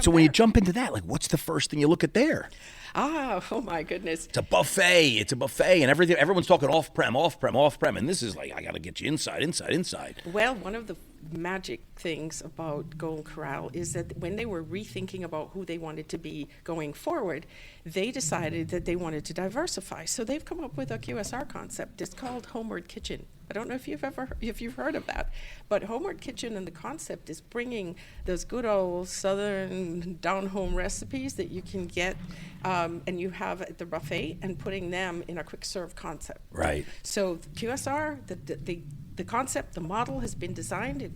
So when you jump into that, like, what's the first thing you look at there? Oh my goodness. It's a buffet, and everything. Everyone's talking off-prem, and this is like, I got to get you inside. Well, one of the magic things about Golden Corral is that when they were rethinking about who they wanted to be going forward, they decided that they wanted to diversify. So they've come up with a QSR concept. It's called Homeward Kitchen. I don't know if you've heard of that, but Homeward Kitchen and the concept is bringing those good old Southern down-home recipes that you can get and you have at the buffet, and putting them in a quick-serve concept. Right. So QSR, the concept, the model has been designed.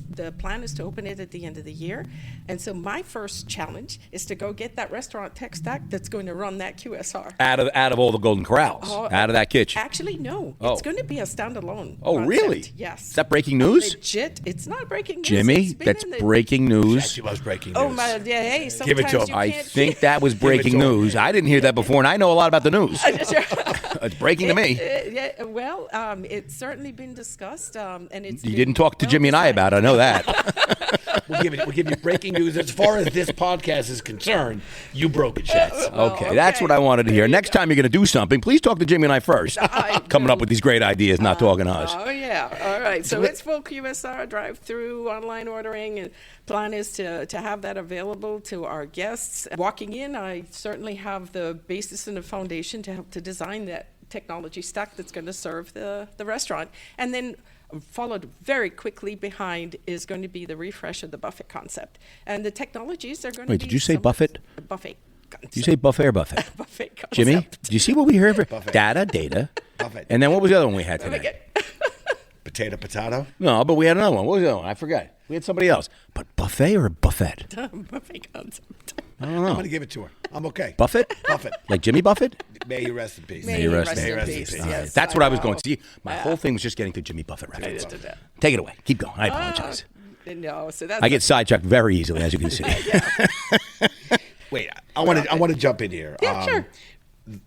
The plan is to open it at the end of the year. And so my first challenge is to go get that restaurant tech stack that's going to run that QSR. Out of all the Golden Corrals, out of that kitchen. Actually, no. Oh. It's going to be a standalone Oh, concept. really? Yes. Is that breaking news? Legit. It's not breaking news. Jimmy, It's been that's in the- breaking news. She loves breaking news. Oh, my, yeah, hey, Give it sometimes to him. you I can't think that was breaking to him. news. I didn't hear that before, and I know a lot about the news. It's breaking to me. Yeah, well, it's certainly been discussed, and it's. You didn't talk to Jimmy and I about it. I know that. We'll give you breaking news. As far as this podcast is concerned, you broke it, Shats. Okay, that's what I wanted to hear. Next time you're going to do something, please talk to Jimmy and I first. Coming up with these great ideas, not talking to us. Oh, yeah. All right. So it's full QSR, drive-through, online ordering, and plan is to have that available to our guests. Walking in, I certainly have the basis and the foundation to help to design that technology stack that's going to serve the restaurant. And then followed very quickly behind is going to be the refresh of the buffet concept. And the technologies are going to be... Wait, did you say buffet? Buffet concept. Did you say buffet or buffet? Buffet concept. Jimmy, did you see what we heard? Buffet. Data. Buffet. And then what was the other one we had today? Potato. No, but we had another one. What was the other one? I forgot. We had somebody else. But buffet or buffet? Buffet concept. I don't know. I'm going to give it to her. I'm okay. Buffett? Buffett. Like Jimmy Buffett? May you rest in peace. May you rest in rest peace. in All right. Yes, That's what I was going know. to see. My whole thing was just getting to Jimmy Buffett reference. Da-da-da-da. Take it away. Keep going. I apologize. No, so that's... I get sidetracked very easily, as you can see. Wait, I want to jump in here. Yeah, sure.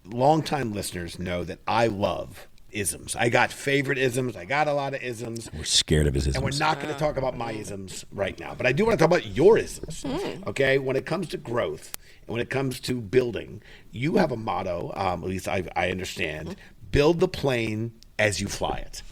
Longtime listeners know that I love isms. I got favorite isms. I got a lot of isms. We're scared of his isms. And we're not going to talk about my isms right now. But I do want to talk about your isms. Okay? When it comes to growth and when it comes to building, you have a motto, at least I understand, build the plane as you fly it.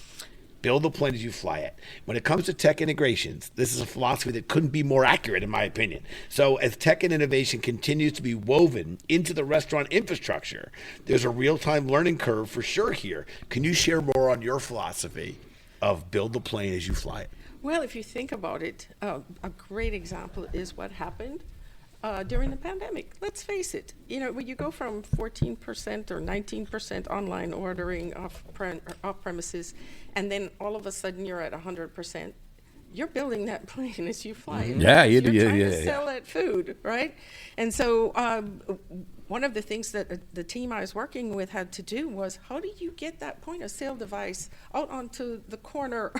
Build the plane as you fly it. When it comes to tech integrations, this is a philosophy that couldn't be more accurate, in my opinion. So as tech and innovation continues to be woven into the restaurant infrastructure, there's a real-time learning curve for sure here. Can you share more on your philosophy of build the plane as you fly it? Well, if you think about it, a great example is what happened during the pandemic. Let's face it, when you go from 14% or 19% online ordering off premises, and then all of a sudden you're at 100%, you're building that plane as you fly it. Yeah, you're yeah, trying yeah, to sell that food, right? And so one of the things that the team I was working with had to do was, how do you get that point of sale device out onto the corner,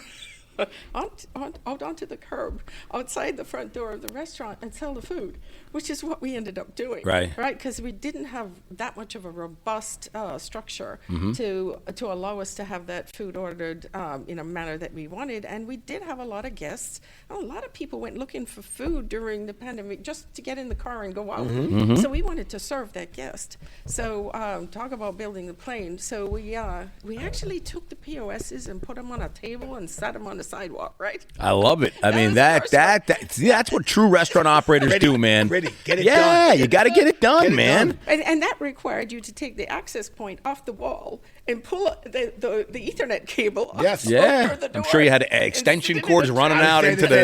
out onto the curb, outside the front door of the restaurant and sell the food, which is what we ended up doing. Right. Because we didn't have that much of a robust structure to allow us to have that food ordered in a manner that we wanted. And we did have a lot of guests. A lot of people went looking for food during the pandemic just to get in the car and go out. So we wanted to serve that guest. So talk about building the plane. So we actually took the POSs and put them on a table and sat them on the sidewalk, right? I love it. I mean, was the first see, that's what true restaurant operators do, man. Ready, get it done. Yeah, you got to get it done, man. And that required you to take the access point off the wall and pull the Ethernet cable Yes. over Yeah. the door. I'm sure you had extension cords running out into the...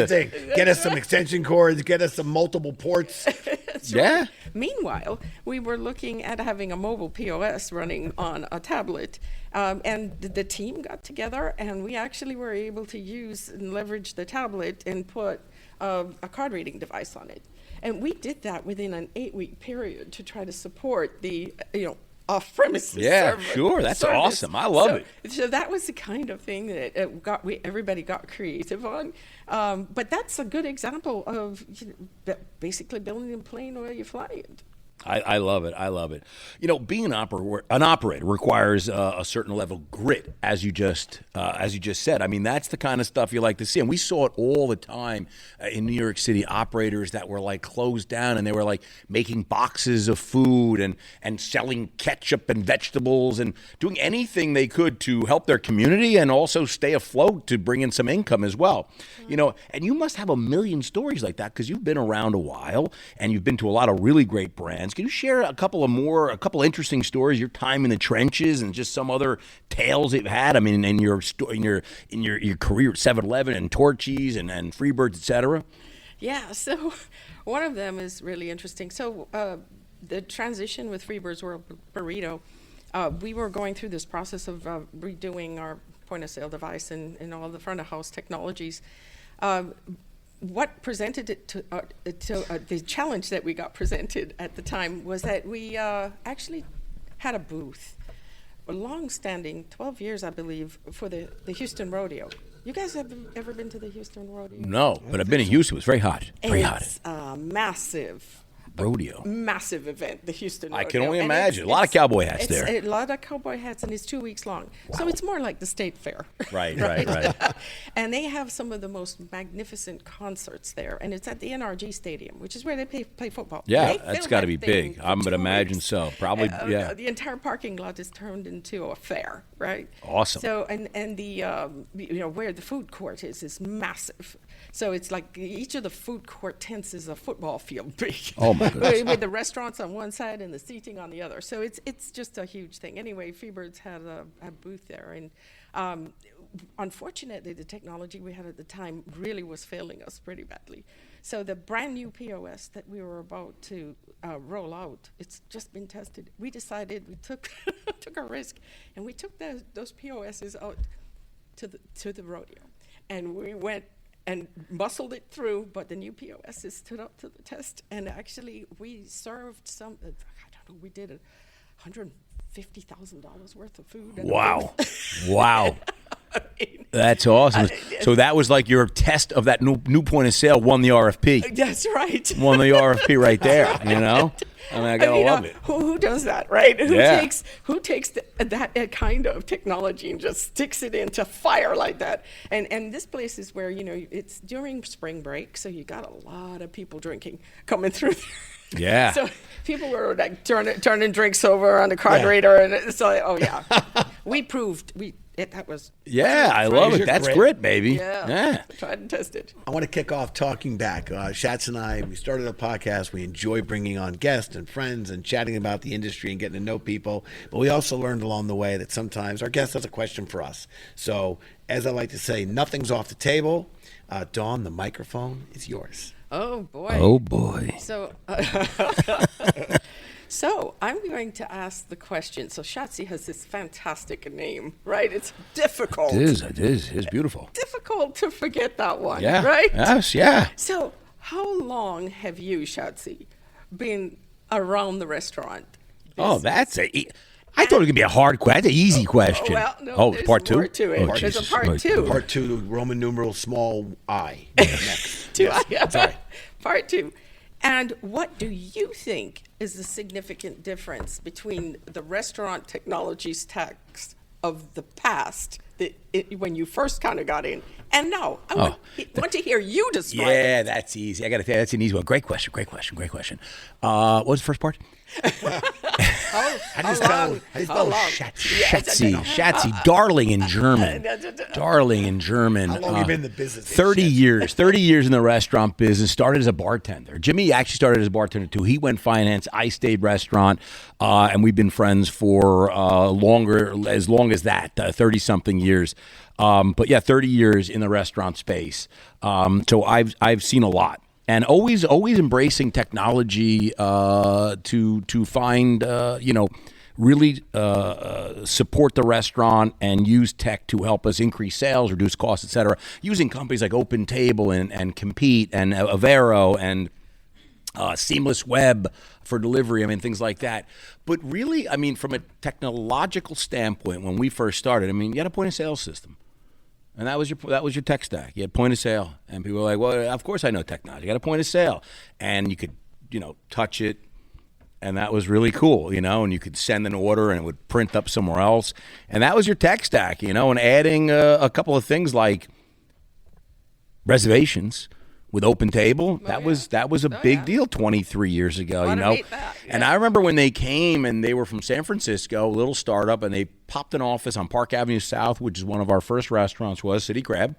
Get us some extension cords. Get us some multiple ports. That's Yeah. right. Meanwhile, we were looking at having a mobile POS running on a tablet, and the team got together, and we actually were able to use and leverage the tablet and put a card reading device on it. And we did that within an 8-week period to try to support the, off-premises Yeah, sure. That's service. awesome. I love it. So that was the kind of thing that everybody got creative on. But that's a good example of basically building a plane where you fly it. I love it. I love it. Being an operator requires a certain level of grit, as you just said. I mean, that's the kind of stuff you like to see, and we saw it all the time in New York City. Operators that were like closed down, and they were like making boxes of food and selling ketchup and vegetables and doing anything they could to help their community and also stay afloat to bring in some income as well. And you must have a million stories like that because you've been around a while and you've been to a lot of really great brands. Can you share a couple interesting stories, your time in the trenches, and just some other tales you've had? I mean, in your career at 7-Eleven and Torchy's and Freebirds, etc. Yeah. So one of them is really interesting. So the transition with Freebirds World Burrito, we were going through this process of redoing our point of sale device and all the front of house technologies. What presented it to the challenge that we got presented at the time was that we actually had a booth, a long-standing, 12 years, I believe, for the Houston Rodeo. You guys have ever been to the Houston Rodeo? No, but I've been in Houston. It was very hot. Very hot. It's a massive Rodeo. Massive event, the Houston Rodeo. I can only And imagine. A lot of cowboy hats there. A lot of cowboy hats, and it's 2 weeks long. So it's more like the state fair. Right. And they have some of the most magnificent concerts there. And it's at the NRG Stadium, which is where they play football. Yeah, They that's fill got to that be thing big. for I would 2 imagine weeks. so. Probably, yeah. The entire parking lot is turned into a fair, right? Awesome. So, and the, where the food court is massive. So it's like each of the food court tents is a football field big. Oh, my goodness. With the restaurants on one side and the seating on the other. So it's just a huge thing. Anyway, Freebirds had a booth there. And unfortunately, the technology we had at the time really was failing us pretty badly. So the brand new POS that we were about to roll out, it's just been tested. We decided, we took a risk, and we took those POSs out to the rodeo. And we went and muscled it through, but the new POSs stood up to the test. And actually, we served we did $150,000 worth of food. Wow. Wow. That's awesome. So that was like your test of that new point of sale won the RFP. That's right. Won the RFP right there, you know? I mean, I gotta love it. Who does that, right? Yeah. Who takes that kind of technology and just sticks it into fire like that? And this place is where, it's during spring break, so you got a lot of people drinking coming through there. Yeah. So people were like turning drinks over on the carburetor, and it's like, oh yeah, that was. Yeah, I love it. That's grit, baby. Yeah. Tried and tested. I want to kick off talking back. Shats and I, we started a podcast. We enjoy bringing on guests and friends and chatting about the industry and getting to know people. But we also learned along the way that sometimes our guest has a question for us. So, as I like to say, nothing's off the table. Dawn, the microphone is yours. Oh boy. Oh boy. So I'm going to ask the question. So Shatsi has this fantastic name, right? It's difficult. It is. It's beautiful. Difficult to forget that one, Yeah. right? Yes, yeah. So how long have you, Shatsi, been around the restaurant? Oh, I thought it could be a hard question. That's an easy question. Well, no, there's part two? more to it. Oh, There's a Jesus. part two. Part 2, Roman numeral small I. Next. Sorry. Part 2. And what do you think is the significant difference between the restaurant technology stacks of the past, when you first kind of got in, and now? I want to hear you describe it. Yeah, that's easy. I got to tell you, that's an easy one. Great question. What was the first part? How do you spell Schatzi, darling in German. Darling in German. How long have you been in the business? 30 years. 30 years in the restaurant business. Started as a bartender. Jimmy actually started as a bartender too. He went finance. I stayed restaurant. And we've been friends for as long as that, 30-something years. But yeah, 30 years in the restaurant space. So I've seen a lot. And always embracing technology to find, really support the restaurant and use tech to help us increase sales, reduce costs, et cetera. Using companies like Open Table and Compete and Avero and Seamless Web for delivery, things like that. But really, from a technological standpoint, when we first started, you had a point of sale system. And that was your tech stack. You had point of sale, and people were like, "Well, of course I know technology. I got a point of sale," and you could, touch it, and that was really cool, And you could send an order, and it would print up somewhere else, and that was your tech stack, And adding a couple of things like reservations with Open Table, that was a big deal 23 years ago, Automate that, yeah. And I remember when they came and they were from San Francisco, a little startup, and they popped an office on Park Avenue South, which is one of our first restaurants, was City Crab.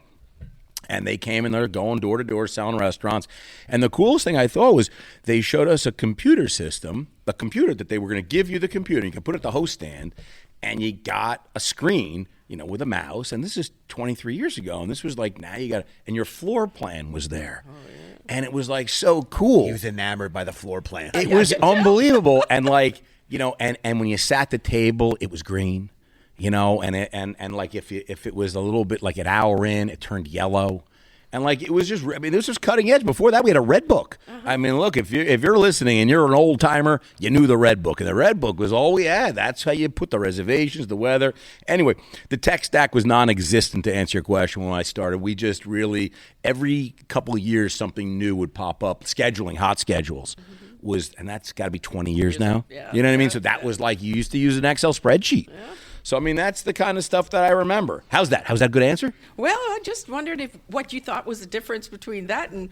And they came and they're going door to door selling restaurants. And the coolest thing I thought was they showed us a computer system, a computer that they were going to give you the computer. You can put it at the host stand, and you got a screen, with a mouse. And this is 23 years ago. And this was like, now you got, and your floor plan was there. Oh, yeah. And it was like so cool. He was enamored by the floor plan. It was unbelievable. And like, and when you sat at the table, it was green, and like if it was a little bit like an hour in, it turned yellow. And like it was just, this was cutting edge. Before that, we had a red book. Uh-huh. Look, if you're listening and you're an old timer, you knew the red book, and the red book was all we had. That's how you put the reservations, the weather. Anyway, the tech stack was non-existent, to answer your question. When I started, we just really every couple of years something new would pop up. Scheduling, hot schedules. Mm-hmm. was, and that's got to be 20 years now. Yeah. You know what I mean? So that was like, you used to use an Excel spreadsheet. Yeah. So, I mean, that's the kind of stuff that I remember. How's that? How's that a good answer? Well, I just wondered what you thought was the difference between that and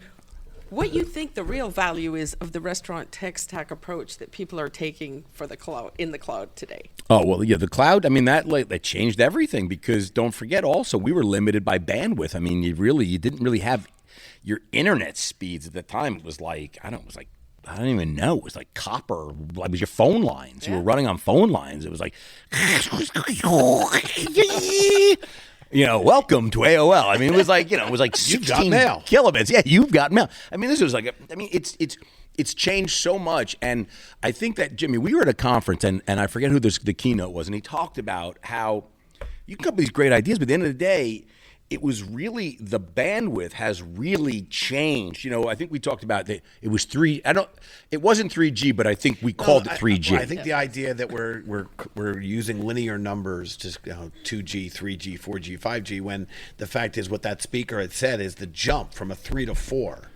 what you think the real value is of the restaurant tech stack approach that people are taking for the cloud, in the cloud today. Oh, well, yeah, the cloud, I mean, that changed everything, because don't forget also, we were limited by bandwidth. I mean, you didn't really have your internet speeds at the time. It was like, I don't even know. It was like copper. It was your phone lines. You were running on phone lines. It was like, welcome to AOL. I mean, it was like, it was like 16 kilobits. Yeah, you've got mail. I mean, this was like, it's changed so much. And I think that, Jimmy, we were at a conference, and I forget who the keynote was, and he talked about how you can come up with these great ideas, but at the end of the day, it was really, the bandwidth has really changed. I think we talked about that. It was it wasn't 3G, but I think we called it 3G. I think the idea that we're using linear numbers, just 2G, 3G, 4G, 5G, when the fact is what that speaker had said is the jump from a 3 to 4.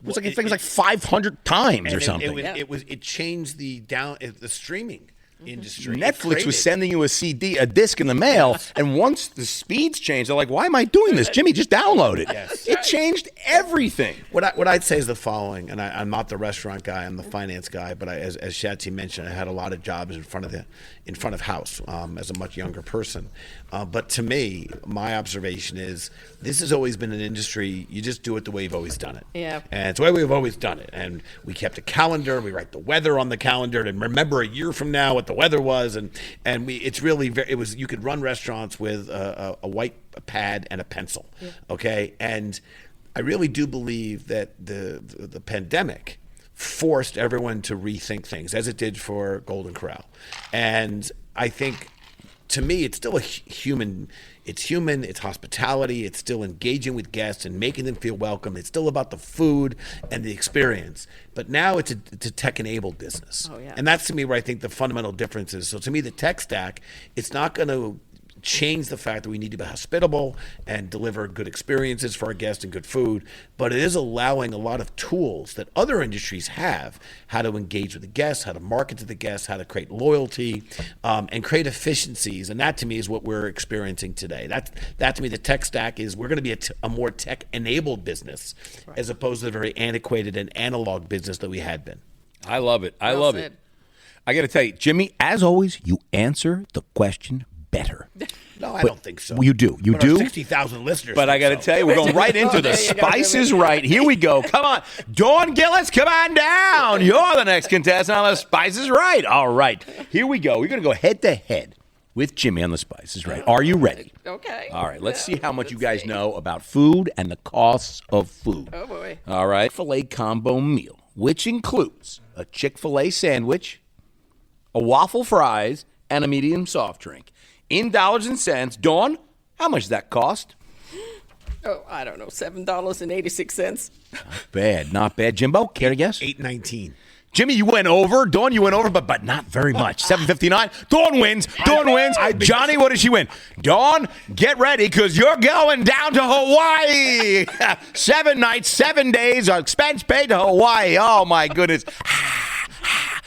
It was like 500 times or something. It changed the streaming industry. Netflix was sending you a disc in the mail, and once the speeds changed, they're like, "Why am I doing this, Jimmy? Just download it." Yes. It changed everything. What I'd say is the following, and I'm not the restaurant guy, I'm the finance guy, but as Shatsy mentioned, I had a lot of jobs in front of house as a much younger person. But to me, my observation is this has always been an industry, you just do it the way you've always done it. Yeah. And it's the way we've always done it. And we kept a calendar, we write the weather on the calendar and remember a year from now what the weather was. And it's really, you could run restaurants with a white pad and a pencil. Yeah. Okay. And I really do believe that the pandemic forced everyone to rethink things, as it did for Golden Corral. And I think, to me, it's still it's human, it's hospitality, it's still engaging with guests and making them feel welcome. It's still about the food and the experience. But now it's a tech-enabled business. Oh, yeah. And that's, to me, where I think the fundamental difference is. So to me, the tech stack, it's not going to change the fact that we need to be hospitable and deliver good experiences for our guests and good food, but it is allowing a lot of tools that other industries have, how to engage with the guests, how to market to the guests, how to create loyalty, and create efficiencies. And that, to me, is what we're experiencing today. That to me, the tech stack is, we're going to be a more tech-enabled business, right, as opposed to the very antiquated and analog business that we had been. I love it. I love it. I got to tell you, Jimmy, as always, you answer the question better. No, I don't think so. You do. You but do. 60,000 listeners. But I got to tell you, we're going right into the Spice is Right. Here we go. Come on. Dawn Gillis, come on down. You're the next contestant on the Spice is Right. All right. Here we go. We're going to go head to head with Jimmy on the Spice is Right. Are you ready? Okay. All right. Let's see how much you guys know about food and the costs of food. Oh, boy. All right. Chick-fil-A combo meal, which includes a Chick-fil-A sandwich, a waffle fries, and a medium soft drink. In dollars and cents, Dawn, how much does that cost? Oh, I don't know, $7.86. Not bad. Jimbo, care to guess? $8.19. Jimmy, you went over. Dawn, you went over, but not very much. $7.59. Dawn wins. Dawn wins. Johnny, what did she win? Dawn, get ready, because you're going down to Hawaii. 7 nights, 7 days, expense paid to Hawaii. Oh, my goodness.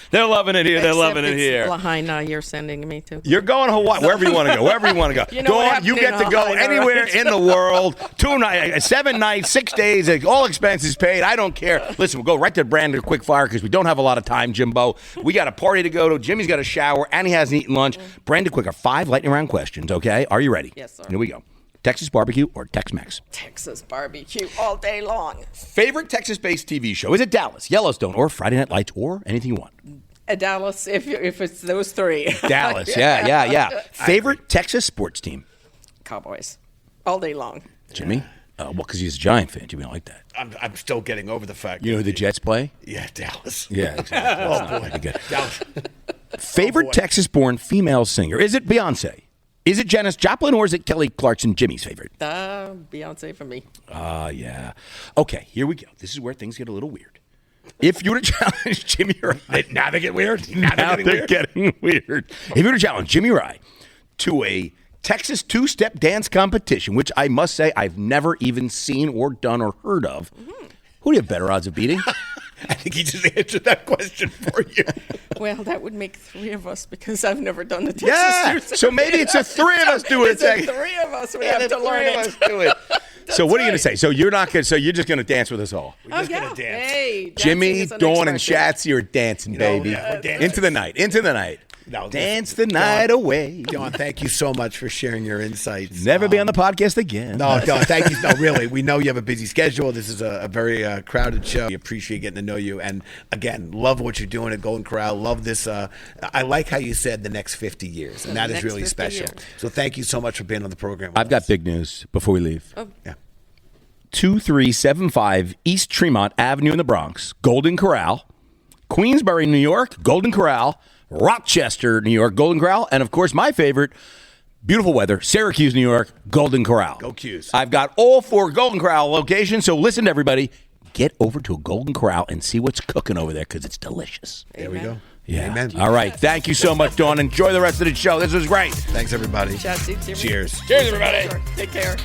They're loving it here. They're loving it here. Lahaina, you're sending me to. You're going to Hawaii, wherever you want to go. Wherever you want to go. Dawn, you get to go anywhere in the world. 2 nights, 7 nights, 6 days, all expenses paid. I don't care. Listen, we'll go right to Brandon quick fire because we don't have a lot of time, Jimbo. We got a party to go to. Jimmy's got a shower, and he hasn't eaten lunch. Brandon quick are 5 lightning round questions, okay? Are you ready? Yes, sir. Here we go. Texas barbecue or Tex-Mex? Texas barbecue all day long. Favorite Texas-based TV show? Is it Dallas, Yellowstone, or Friday Night Lights, or anything you want? Dallas, if it's those 3. Dallas, yeah. Favorite Texas sports team? Cowboys, all day long. Jimmy? Well, because he's a Giant fan. Jimmy don't like that. I'm still getting over the fact. You know who the Jets play? Yeah, Dallas. Yeah, exactly. Oh, boy. Good. Dallas. Favorite Texas-born female singer? Is it Beyonce? Is it Janis Joplin, or is it Kelly Clarkson, Jimmy's favorite? Beyonce for me. Yeah. Okay, here we go. This is where things get a little weird. If you were to challenge Jimmy Rye, now they get weird. Now they're getting weird. If you were to challenge Jimmy Rye to a Texas two-step dance competition, which I must say I've never even seen or done or heard of, who do you have better odds of beating? I think he just answered that question for you. Well, that would make 3 of us because I've never done the Texas Yeah. Stew So maybe it's a 3 of us do it. It's a 3 of us would have to learn it. do it. So what are you going right. to say? So you're not going. So you're just going to dance with us all. We're just Oh, gonna yeah. dance. Hey, dancing Jimmy, is an Dawn, and expert. Shatsy are dancing, baby. yeah, we're dancing. Into the night. Into the night. No, Dance the night away. Dawn, thank you so much for sharing your insights. Never be on the podcast again. No, Dawn, thank you. No, really, we know you have a busy schedule. This is a very crowded show. We appreciate getting to know you. And again, love what you're doing at Golden Corral. Love this. I like how you said the next 50 years. And that is Next really 50 special. years. So thank you so much for being on the program. with I've got us. big news before we leave. Yeah. 2375 East Tremont Avenue in the Bronx, Golden Corral, Queensbury, New York, Golden Corral, Rochester, New York, Golden Corral, and of course my favorite, beautiful weather, Syracuse, New York, Golden Corral. Go Qs. I've got all 4 Golden Corral locations, so listen to everybody. Get over to a Golden Corral and see what's cooking over there because it's delicious. There we go. Yeah. Amen. All right. Thank you so much, Dawn. Enjoy the rest of the show. This was great. Thanks, everybody. Shatsy, Jimmy. Cheers. Cheers, everybody. Take care.